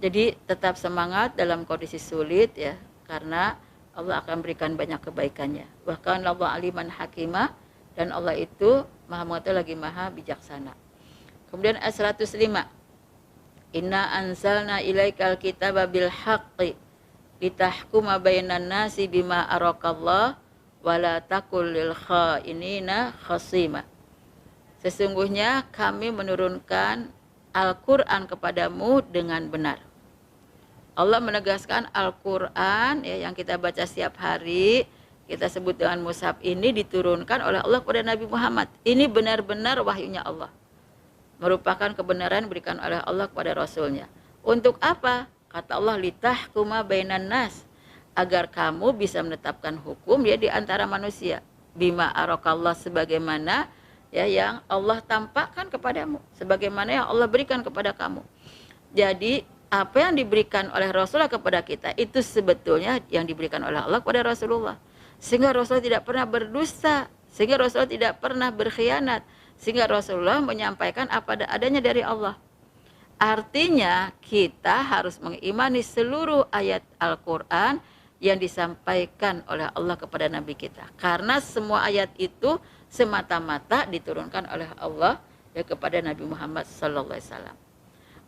Jadi tetap semangat dalam kondisi sulit, ya, karena Allah akan berikan banyak kebaikannya. Bahkan Allah aliman hakimah, dan Allah itu maha mengetahui lagi maha bijaksana. Kemudian ayat 105. Inna anzalna ilaikal kitaba bil haqqi litahkuma bainan nasi bima arakallah wa la takul lil khainina khasima. Sesungguhnya kami menurunkan Al-Qur'an kepadamu dengan benar. Allah menegaskan Al-Qur'an, ya, yang kita baca setiap hari, kita sebut dengan mushaf, ini diturunkan oleh Allah kepada Nabi Muhammad. Ini benar-benar wahyunya Allah, merupakan kebenaran diberikan oleh Allah kepada Rasulnya. Untuk apa? Kata Allah, litahkuma bainan nas, agar kamu bisa menetapkan hukum ya di antara manusia. Bima arakallah, sebagaimana ya yang Allah tampakkan kepadamu, sebagaimana yang Allah berikan kepada kamu. Jadi apa yang diberikan oleh Rasulullah kepada kita itu sebetulnya yang diberikan oleh Allah kepada Rasulullah. Sehingga Rasulullah tidak pernah berdusta, sehingga Rasulullah tidak pernah berkhianat, sehingga Rasulullah menyampaikan apa adanya dari Allah. Artinya kita harus mengimani seluruh ayat Al-Quran yang disampaikan oleh Allah kepada Nabi kita. Karena semua ayat itu semata-mata diturunkan oleh Allah ya kepada Nabi Muhammad SAW.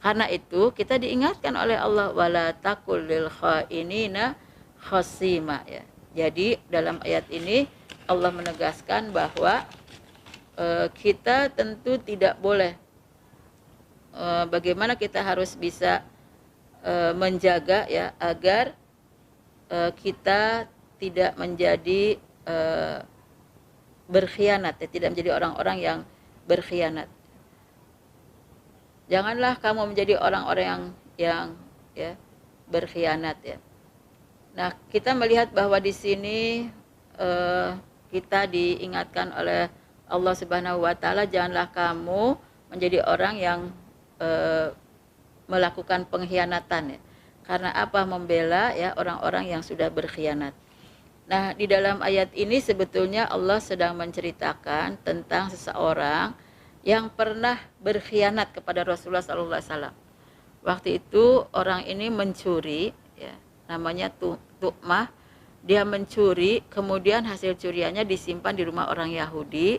Karena itu kita diingatkan oleh Allah, wala takul lil khainina khasima, ya. Jadi dalam ayat ini Allah menegaskan bahwa kita tentu tidak boleh, bagaimana kita harus bisa menjaga ya agar kita tidak menjadi berkhianat, ya, tidak menjadi orang-orang yang berkhianat. Janganlah kamu menjadi orang-orang yang ya berkhianat, ya. Nah, kita melihat bahwa di sini kita diingatkan oleh Allah Subhanahu wa taala, janganlah kamu menjadi orang yang melakukan pengkhianatan ya. Karena apa? Membela ya orang-orang yang sudah berkhianat. Nah, di dalam ayat ini sebetulnya Allah sedang menceritakan tentang seseorang yang pernah berkhianat kepada Rasulullah SAW. Waktu itu orang ini mencuri, ya, namanya Tu'mah. Dia mencuri, kemudian hasil curiannya disimpan di rumah orang Yahudi,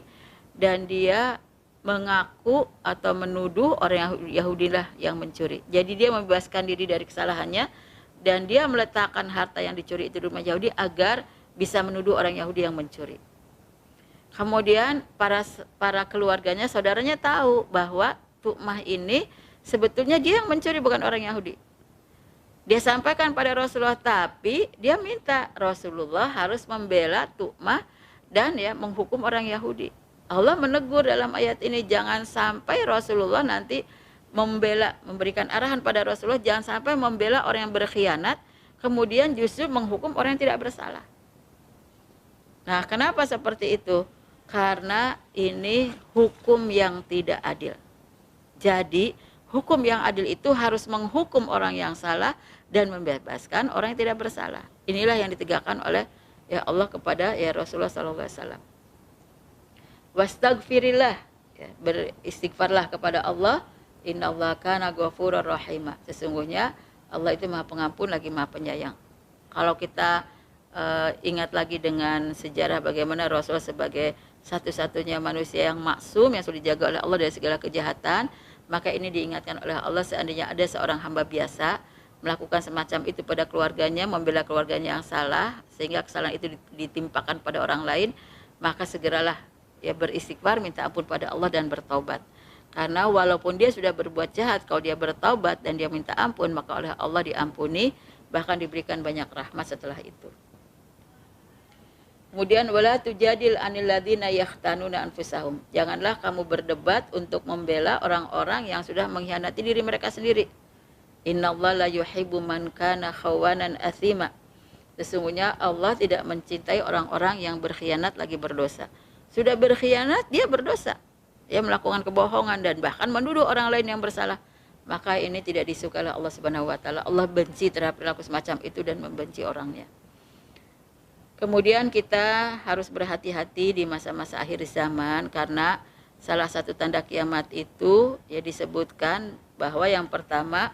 dan dia mengaku atau menuduh orang Yahudi lah yang mencuri. Jadi dia membebaskan diri dari kesalahannya, dan dia meletakkan harta yang dicuri itu di rumah Yahudi agar bisa menuduh orang Yahudi yang mencuri. Kemudian para keluarganya, saudaranya tahu bahwa Tu'mah ini sebetulnya dia yang mencuri, bukan orang Yahudi. Dia sampaikan pada Rasulullah, tapi dia minta Rasulullah harus membela Tu'mah dan ya menghukum orang Yahudi. Allah menegur dalam ayat ini, jangan sampai Rasulullah nanti memberikan arahan pada Rasulullah, jangan sampai membela orang yang berkhianat, kemudian justru menghukum orang yang tidak bersalah. Nah, kenapa seperti itu? Karena ini hukum yang tidak adil. Jadi, hukum yang adil itu harus menghukum orang yang salah dan membebaskan orang yang tidak bersalah. Inilah yang ditegakkan oleh ya Allah kepada ya Rasulullah SAW. Wastagfirillah, ya, beristighfarlah kepada Allah. Innallaha kana ghafurur rahim. Sesungguhnya Allah itu Maha Pengampun lagi Maha Penyayang. Kalau kita ingat lagi dengan sejarah bagaimana Rasul sebagai satu-satunya manusia yang maksum, yang sudah dijaga oleh Allah dari segala kejahatan, maka ini diingatkan oleh Allah, seandainya ada seorang hamba biasa melakukan semacam itu pada keluarganya, membela keluarganya yang salah, sehingga kesalahan itu ditimpakan pada orang lain, maka segeralah ya beristighfar, minta ampun pada Allah dan bertaubat. Karena walaupun dia sudah berbuat jahat, kalau dia bertaubat dan dia minta ampun, maka oleh Allah diampuni, bahkan diberikan banyak rahmat setelah itu. Kemudian wala tujadil anil ladzina yahtanuna anfusahum. Janganlah kamu berdebat untuk membela orang-orang yang sudah mengkhianati diri mereka sendiri. Innallaha la yuhibbu man kana khawanan atsima. Sesungguhnya Allah tidak mencintai orang-orang yang berkhianat lagi berdosa. Sudah berkhianat, dia berdosa. Dia melakukan kebohongan dan bahkan menuduh orang lain yang bersalah. Maka ini tidak disukai oleh Allah Subhanahu wa taala. Allah benci terhadap perilaku semacam itu dan membenci orangnya. Kemudian kita harus berhati-hati di masa-masa akhir zaman, karena salah satu tanda kiamat itu ya disebutkan bahwa yang pertama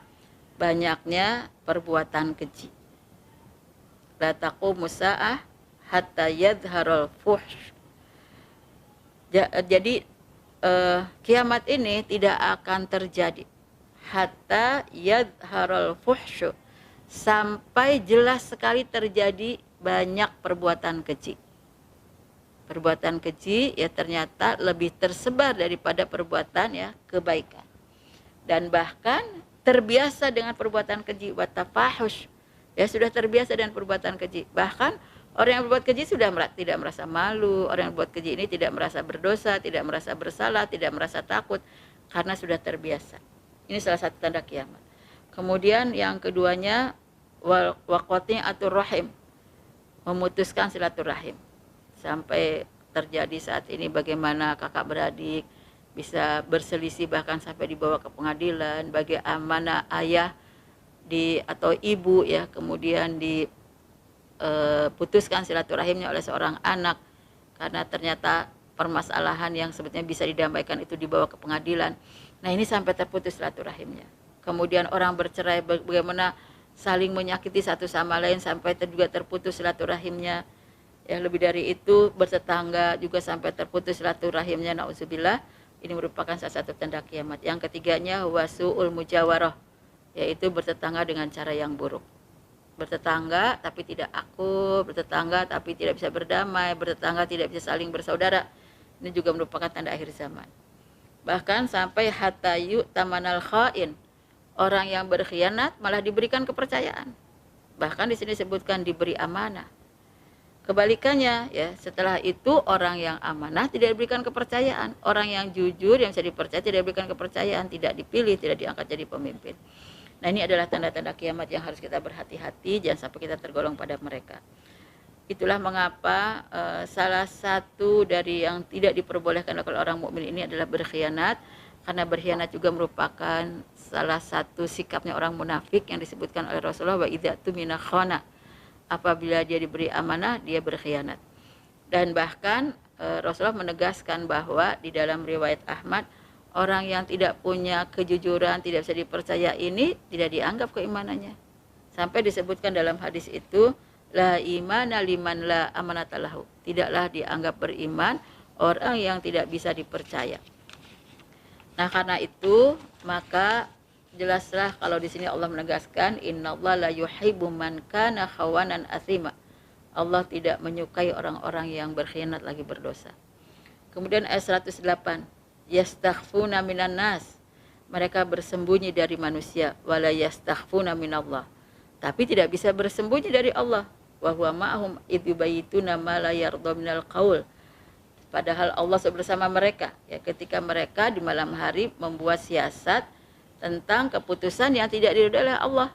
banyaknya perbuatan keji. La taqumus saah hatta yadharul fuhsh. Jadi kiamat ini tidak akan terjadi hatta yadharul fuhsh, sampai jelas sekali terjadi banyak perbuatan keji. Perbuatan keji ya ternyata lebih tersebar daripada perbuatan ya kebaikan. Dan bahkan terbiasa dengan perbuatan keji, wa tafahush. Ya sudah terbiasa dengan perbuatan keji. Bahkan orang yang berbuat keji sudah tidak merasa malu, orang yang berbuat keji ini tidak merasa berdosa, tidak merasa bersalah, tidak merasa takut karena sudah terbiasa. Ini salah satu tanda kiamat. Kemudian yang keduanya waqati'atur rahim, memutuskan silaturahim. Sampai terjadi saat ini bagaimana kakak beradik bisa berselisih bahkan sampai dibawa ke pengadilan, bagaimana ayah atau ibu ya kemudian diputuskan silaturahimnya oleh seorang anak karena ternyata permasalahan yang sebetulnya bisa didamaikan itu dibawa ke pengadilan. Nah, ini sampai terputus silaturahimnya. Kemudian orang bercerai, bagaimana saling menyakiti satu sama lain sampai juga terputus silaturahimnya. Yang lebih dari itu, bertetangga juga sampai terputus silaturahimnya, na'udzubillah. Ini merupakan salah satu tanda kiamat. Yang ketiganya wasu'ul mujawarah, yaitu bertetangga dengan cara yang buruk. Bertetangga tapi tidak akur, bertetangga tapi tidak bisa berdamai, bertetangga tidak bisa saling bersaudara. Ini juga merupakan tanda akhir zaman. Bahkan sampai hatayu tamanal khain, orang yang berkhianat malah diberikan kepercayaan. Bahkan di sini disebutkan diberi amanah. Kebalikannya ya, setelah itu orang yang amanah tidak diberikan kepercayaan. Orang yang jujur yang bisa dipercaya tidak diberikan kepercayaan, tidak dipilih, tidak diangkat jadi pemimpin. Nah, ini adalah tanda-tanda kiamat yang harus kita berhati-hati, jangan sampai kita tergolong pada mereka. Itulah mengapa salah satu dari yang tidak diperbolehkan oleh orang mukmin ini adalah berkhianat, karena berkhianat juga merupakan salah satu sikapnya orang munafik yang disebutkan oleh Rasulullah, wa idza tumina khana, apabila dia diberi amanah dia berkhianat. Dan bahkan Rasulullah menegaskan bahwa di dalam riwayat Ahmad, orang yang tidak punya kejujuran, tidak bisa dipercaya ini tidak dianggap keimanannya. Sampai disebutkan dalam hadis itu, la imana liman la amanatalahu, tidaklah dianggap beriman orang yang tidak bisa dipercaya. Nah, karena itu maka jelaslah kalau di sini Allah menegaskan, innallaha la yuhibbu man kana khawanan atsima. Allah tidak menyukai orang-orang yang berkhianat lagi berdosa. Kemudian ayat 108, yastakhfuna minan nas, mereka bersembunyi dari manusia, wala yastakhfuna minallah, tapi tidak bisa bersembunyi dari Allah. Wa huwa ma'hum idh yubayyituna ma la yardha minal qaul, padahal Allah bersama mereka ya ketika mereka di malam hari membuat siasat tentang keputusan yang tidak diridhoi oleh Allah.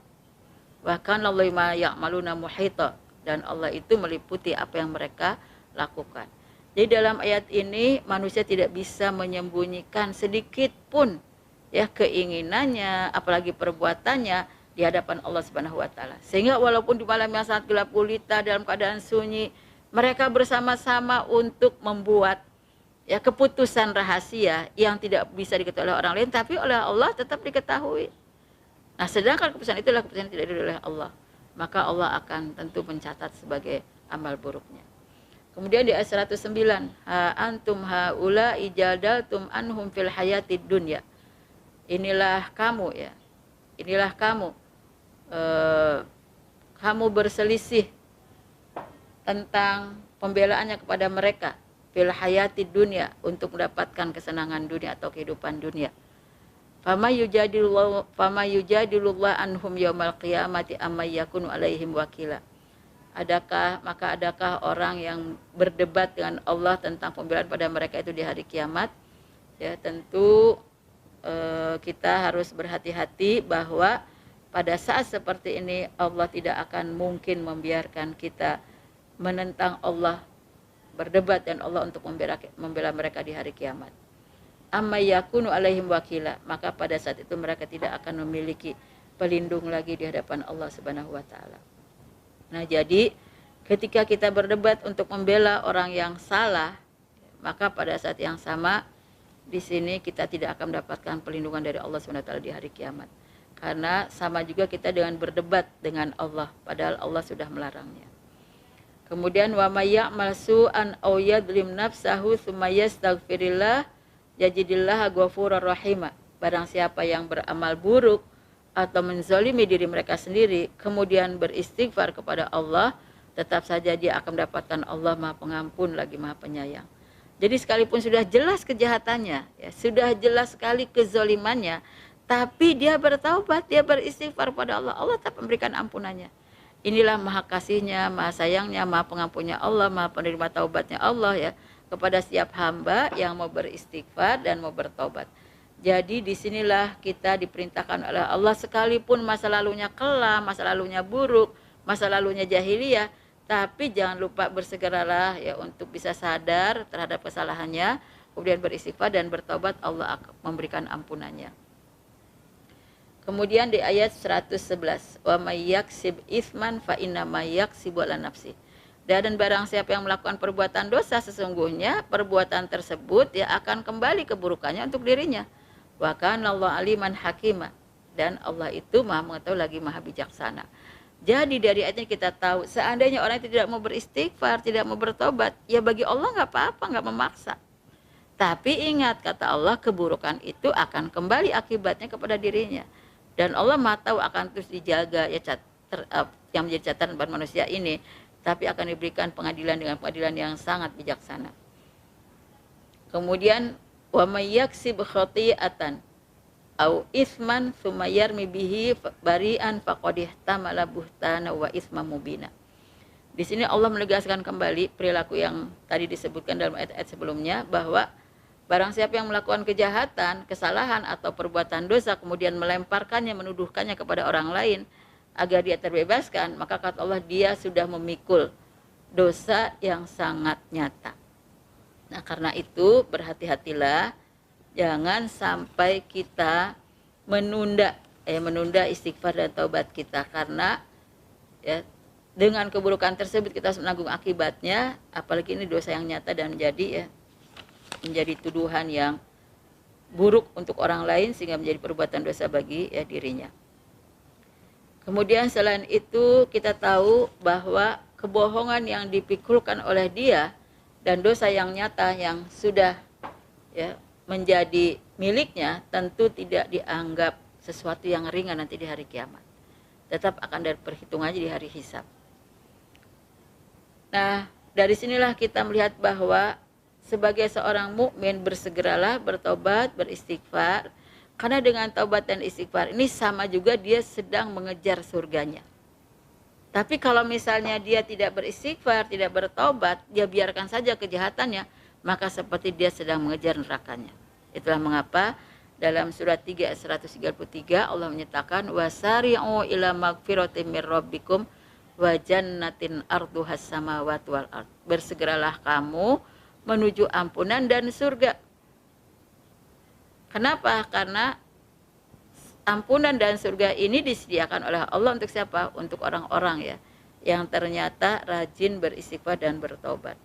Wa kana Allahu ma ya'maluna muhita, dan Allah itu meliputi apa yang mereka lakukan. Jadi dalam ayat ini manusia tidak bisa menyembunyikan sedikit pun ya keinginannya, apalagi perbuatannya di hadapan Allah Subhanahu wa taala. Sehingga walaupun di malam yang sangat gelap gulita dalam keadaan sunyi, mereka bersama-sama untuk membuat ya keputusan rahasia yang tidak bisa diketahui oleh orang lain, tapi oleh Allah tetap diketahui. Nah, sedangkan keputusan itulah keputusan yang tidak diridhoi oleh Allah, maka Allah akan tentu mencatat sebagai amal buruknya. Kemudian di ayat 109, ha antum haula ijadaltum anhum fil hayatid dunya. Inilah kamu ya. Inilah kamu kamu berselisih tentang pembelaannya kepada mereka fil hayatid dunya, untuk mendapatkan kesenangan dunia atau kehidupan dunia. Fama yujadilullah anhum yaumal qiyamati amma yakunu alaihim wakila. Adakah orang yang berdebat dengan Allah tentang pembelaan pada mereka itu di hari kiamat? Ya, tentu kita harus berhati-hati bahwa pada saat seperti ini Allah tidak akan mungkin membiarkan kita menentang Allah, berdebat dan Allah untuk membela mereka di hari kiamat. Amma yakunu alaihim wakila, maka pada saat itu mereka tidak akan memiliki pelindung lagi di hadapan Allah Subhanahu wa taala. Nah, jadi ketika kita berdebat untuk membela orang yang salah, maka pada saat yang sama di sini kita tidak akan mendapatkan perlindungan dari Allah Subhanahu wa taala di hari kiamat. Karena sama juga kita dengan berdebat dengan Allah, padahal Allah sudah melarangnya. Kemudian wa may ya'mal su'an aw yadlim nafsahu tsumma yastaghfirillah yajidillaha ghafurur rahima. Barang siapa yang beramal buruk atau menzalimi diri mereka sendiri kemudian beristighfar kepada Allah, tetap saja dia akan mendapatkan Allah Maha Pengampun lagi Maha Penyayang. Jadi sekalipun sudah jelas kejahatannya, ya, sudah jelas sekali kezalimannya, tapi dia bertaubat, dia beristighfar pada Allah, Allah tetap memberikan ampunannya. Inilah maha kasihnya, maha sayangnya, maha pengampunnya Allah, maha penerima taubatnya Allah ya kepada setiap hamba yang mau beristighfar dan mau bertaubat. Jadi disinilah kita diperintahkan oleh Allah, sekalipun masa lalunya kelam, masa lalunya buruk, masa lalunya jahiliyah, tapi jangan lupa bersegeralah ya untuk bisa sadar terhadap kesalahannya, kemudian beristighfar dan bertobat, Allah akan memberikan ampunannya. Kemudian di ayat 111, wa may yaksib itsman fa inna may yaksibu ala nafsi. Dan barang siapa yang melakukan perbuatan dosa, sesungguhnya perbuatan tersebut ya akan kembali keburukannya untuk dirinya. Wa kana Allah aliman hakima, dan Allah itu Maha mengetahui lagi Maha bijaksana. Jadi dari ayat ini kita tahu, seandainya orang itu tidak mau beristighfar, tidak mau bertobat, ya bagi Allah nggak apa-apa, nggak memaksa. Tapi ingat, kata Allah, keburukan itu akan kembali akibatnya kepada dirinya. Dan Allah Maha tahu akan terus dijaga ya yang menjadi catatan buat manusia ini, tapi akan diberikan pengadilan dengan pengadilan yang sangat bijaksana. Kemudian wa may yaksib khati'atan au isman tsumma yarmi bihi bari'an faqad ihtamala buhtana wa isma mubina. Di sini Allah menegaskan kembali perilaku yang tadi disebutkan dalam ayat-ayat sebelumnya, bahwa barang siapa yang melakukan kejahatan, kesalahan atau perbuatan dosa kemudian melemparkannya, menuduhkannya kepada orang lain agar dia terbebaskan, maka kata Allah dia sudah memikul dosa yang sangat nyata. Nah, karena itu berhati-hatilah Jangan sampai kita menunda istighfar dan taubat kita, karena ya dengan keburukan tersebut kita harus menanggung akibatnya, apalagi ini dosa yang nyata dan menjadi tuduhan yang buruk untuk orang lain sehingga menjadi perbuatan dosa bagi dirinya. Kemudian selain itu kita tahu bahwa kebohongan yang dipikulkan oleh dia dan dosa yang nyata yang sudah menjadi miliknya tentu tidak dianggap sesuatu yang ringan nanti di hari kiamat. Tetap akan ada perhitungannya di hari hisab. Nah, dari sinilah kita melihat bahwa sebagai seorang mukmin bersegeralah bertobat, beristighfar, karena dengan taubat dan istighfar ini sama juga dia sedang mengejar surganya. Tapi kalau misalnya dia tidak beristighfar, tidak bertobat, dia biarkan saja kejahatannya, maka seperti dia sedang mengejar nerakanya. Itulah mengapa dalam surat 3 ayat 133 Allah menyatakan wasari'u ila magfiratin mir rabbikum wa jannatin arduhas samawati wal ard. Bersegeralah kamu menuju ampunan dan surga. Kenapa? Karena ampunan dan surga ini disediakan oleh Allah untuk siapa? Untuk orang-orang yang ternyata rajin beristighfar dan bertobat.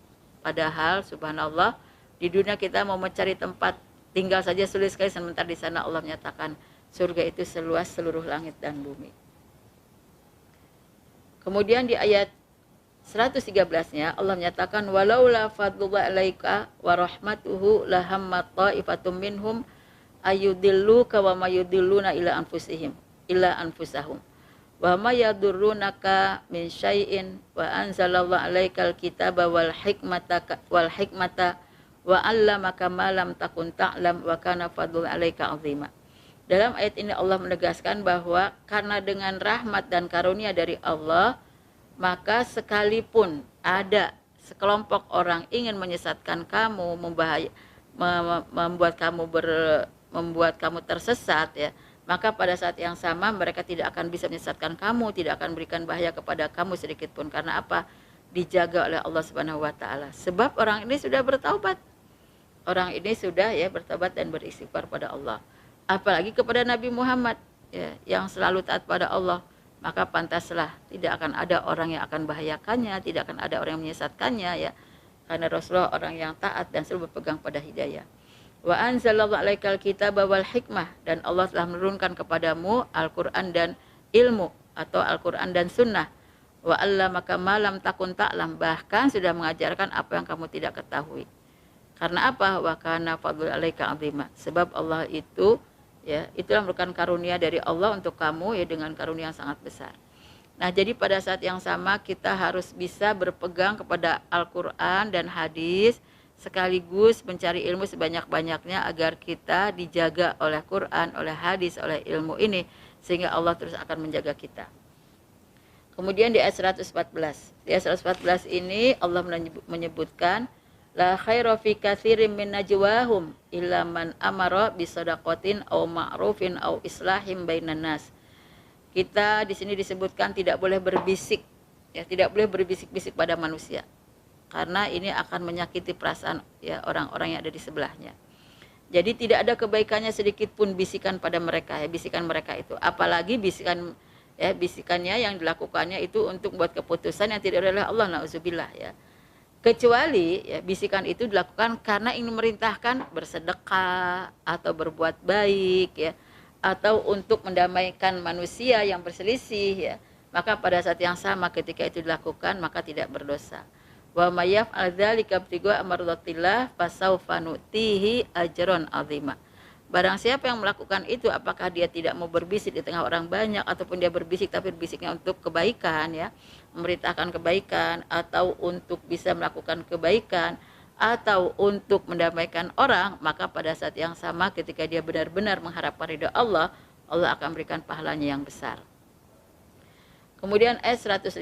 Padahal subhanallah di dunia kita mau mencari tempat tinggal saja sulit sekali, sementara di sana Allah menyatakan surga itu seluas seluruh langit dan bumi. Kemudian di ayat 113-nya Allah menyatakan walaula fadlullah alaika wa rahmatuhu lahammat ta'ifatum minhum ayudilluka wa mayudilluna ila anfusahum wa ma yadurrunaka min syai'in wa anzalallahu alaikal kitaba wal hikmata wa 'allamaka ma lam takun ta'lam wa kana fadlul alaika 'azima. Dalam ayat ini Allah menegaskan bahwa karena dengan rahmat dan karunia dari Allah, maka sekalipun ada sekelompok orang ingin menyesatkan kamu, membuat kamu tersesat maka pada saat yang sama mereka tidak akan bisa menyesatkan kamu, tidak akan berikan bahaya kepada kamu sedikit pun. Karena apa? Dijaga oleh Allah Subhanahu wa taala. Sebab orang ini sudah bertaubat. Orang ini sudah bertaubat dan beristighfar pada Allah. Apalagi kepada Nabi Muhammad yang selalu taat pada Allah, maka pantaslah tidak akan ada orang yang akan bahayakannya, tidak akan ada orang yang menyesatkannya karena Rasulullah orang yang taat dan selalu berpegang pada hidayah. Wa anzalallahu alaikal kitaba wal hikmah, dan Allah telah menurunkan kepadamu Al-Qur'an dan ilmu atau Al-Qur'an dan sunnah. Wa 'allamaka ma lam takun ta'lam, bahkan sudah mengajarkan apa yang kamu tidak ketahui. Karena apa? Wa kana fadlul alaika 'azima, sebab Allah itu itulah merupakan karunia dari Allah untuk kamu dengan karunia yang sangat besar. Nah, jadi pada saat yang sama kita harus bisa berpegang kepada Al-Qur'an dan hadis, sekaligus mencari ilmu sebanyak-banyaknya agar kita dijaga oleh Quran, oleh hadis, oleh ilmu ini, sehingga Allah terus akan menjaga kita. Kemudian di ayat 114. Di ayat 114 ini Allah menyebutkan la khaira fi katsirin min najwahum illa man amara bisadaqatin aw ma'rufin aw islahim bainan nas. Kita di sini disebutkan tidak boleh berbisik, tidak boleh berbisik-bisik pada manusia. Karena ini akan menyakiti perasaan orang-orang yang ada di sebelahnya. Jadi tidak ada kebaikannya sedikit pun bisikan pada mereka, bisikan mereka itu. Apalagi bisikannya yang dilakukannya itu untuk membuat keputusan yang tidak oleh Allah, na'udzubillah Kecuali bisikan itu dilakukan karena ingin memerintahkan bersedekah atau berbuat baik atau untuk mendamaikan manusia yang berselisih maka pada saat yang sama ketika itu dilakukan maka tidak berdosa. Wa may yaf'al dzalika ibtigha'a mardatillah fasawfa nu'tihi ajran 'azima. Barang siapa yang melakukan itu, apakah dia tidak mau berbisik di tengah orang banyak, ataupun dia berbisik tapi berbisiknya untuk kebaikan memerintahkan kebaikan, atau untuk bisa melakukan kebaikan, atau untuk mendamaikan orang, maka pada saat yang sama ketika dia benar-benar mengharapkan ridha Allah, Allah akan berikan pahalanya yang besar. Kemudian ayat 115.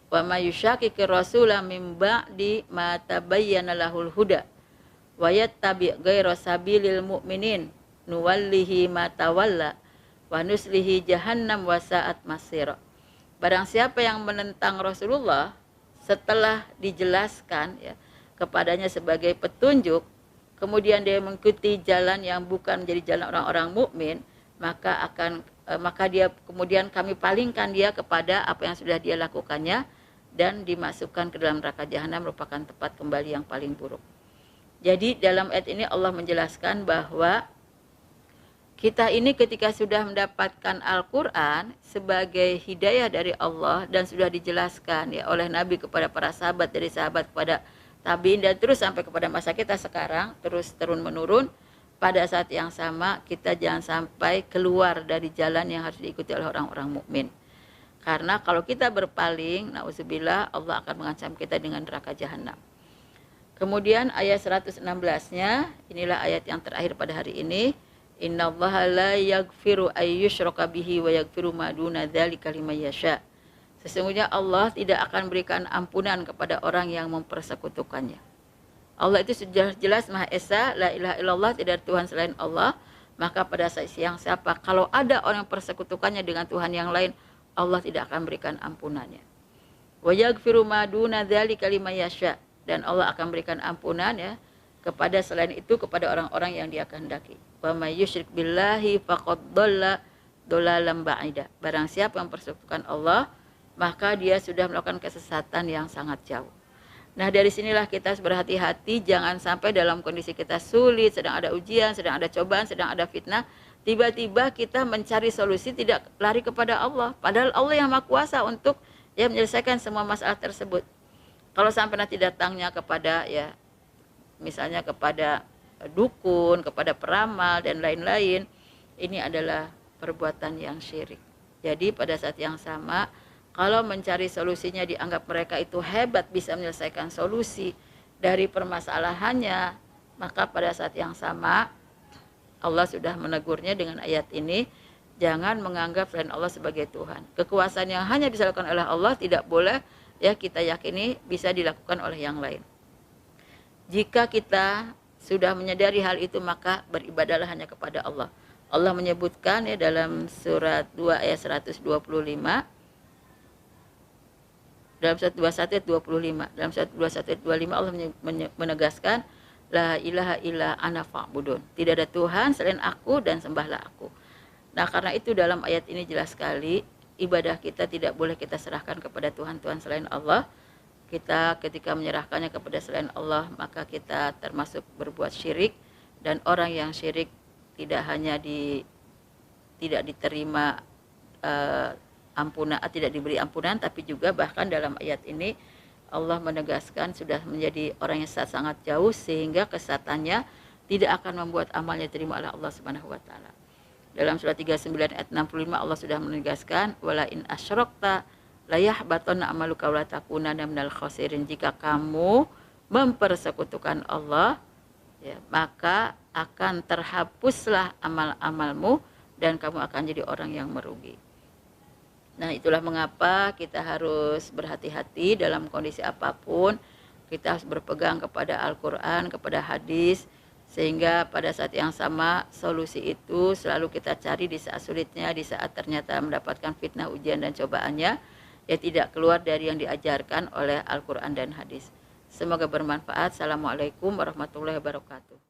Wa may yushaqiqir rasula mim ba'di ma tabayyana lahul huda wa yattabi' ghayra sabilil mu'minin nuwallihi ma tawalla wa nuslihi jahannam wa sa'at masira. Barang siapa yang menentang Rasulullah setelah dijelaskan kepadanya sebagai petunjuk, kemudian dia mengikuti jalan yang bukan menjadi jalan orang-orang mukmin, maka dia kemudian kami palingkan dia kepada apa yang sudah dia lakukannya dan dimasukkan ke dalam neraka jahanam, merupakan tempat kembali yang paling buruk. Jadi dalam ayat ini Allah menjelaskan bahwa kita ini ketika sudah mendapatkan Al-Quran sebagai hidayah dari Allah dan sudah dijelaskan ya oleh Nabi kepada para sahabat, dari sahabat kepada tabiin dan terus sampai kepada masa kita sekarang, terus turun menurun, pada saat yang sama kita jangan sampai keluar dari jalan yang harus diikuti oleh orang-orang mukmin. Karena kalau kita berpaling, na'udzubillah, Allah akan mengancam kita dengan neraka jahanam. Kemudian ayat 116-nya, inilah ayat yang terakhir pada hari ini. Innallaha la yaghfiru ayyushraka bihi wa yaghfiru ma duna dzalika liman yasha. Sesungguhnya Allah tidak akan berikan ampunan kepada orang yang mempersekutukannya. Allah itu sudah jelas Maha Esa, la ilaha illallah, tidak ada Tuhan selain Allah. Maka pada saat yang siapa, kalau ada orang yang persekutukannya dengan Tuhan yang lain, Allah tidak akan berikan ampunannya. Wa yaghfiru ma duna dzalika liman yasha, dan Allah akan berikan ampunan ya kepada selain itu kepada orang-orang yang Dia kehendaki. Wa may yusyrik billahi faqad dhalla dhalalan ba'ida. Barang siapa yang persekutukan Allah, maka dia sudah melakukan kesesatan yang sangat jauh. Nah, dari sinilah kita harus berhati-hati, jangan sampai dalam kondisi kita sulit, sedang ada ujian, sedang ada cobaan, sedang ada fitnah, tiba-tiba kita mencari solusi tidak lari kepada Allah. Padahal Allah yang Maha Kuasa untuk ya menyelesaikan semua masalah tersebut. Kalau sampai nanti datangnya kepada ya misalnya kepada dukun, kepada peramal dan lain-lain, ini adalah perbuatan yang syirik. Jadi pada saat yang sama, kalau mencari solusinya dianggap mereka itu hebat bisa menyelesaikan solusi dari permasalahannya, maka pada saat yang sama Allah sudah menegurnya dengan ayat ini, jangan menganggap selain Allah sebagai Tuhan. Kekuasaan yang hanya bisa dilakukan oleh Allah tidak boleh ya kita yakini bisa dilakukan oleh yang lain. Jika kita sudah menyadari hal itu, maka beribadahlah hanya kepada Allah. Allah menyebutkan ya dalam surat 2 ayat 125, dalam surat 21 ayat 25, dalam surat 21 ayat 25 Allah menegaskan la ilaha illa ana fa'budun. Tidak ada Tuhan selain aku dan sembahlah aku. Nah, karena itu dalam ayat ini jelas sekali ibadah kita tidak boleh kita serahkan kepada Tuhan-Tuhan selain Allah. Kita ketika menyerahkannya kepada selain Allah, maka kita termasuk berbuat syirik, dan orang yang syirik tidak hanya tidak diterima tidak diberi ampunan, tapi juga bahkan dalam ayat ini Allah menegaskan sudah menjadi orang yang sangat jauh, sehingga kesesatannya tidak akan membuat amalnya diterima oleh Allah Subhanahu wa taala. Dalam surat 39 ayat 65 Allah sudah menegaskan wala in asyrakta layahbatanna amaluka wa la takunanna minal khasirin. Jika kamu mempersekutukan Allah, ya, maka akan terhapuslah amal-amalmu dan kamu akan jadi orang yang merugi. Nah, itulah mengapa kita harus berhati-hati dalam kondisi apapun. Kita harus berpegang kepada Al-Quran, kepada hadis, sehingga pada saat yang sama solusi itu selalu kita cari di saat sulitnya, di saat ternyata mendapatkan fitnah, ujian dan cobaannya, ya tidak keluar dari yang diajarkan oleh Al-Quran dan hadis. Semoga bermanfaat. Assalamualaikum warahmatullahi wabarakatuh.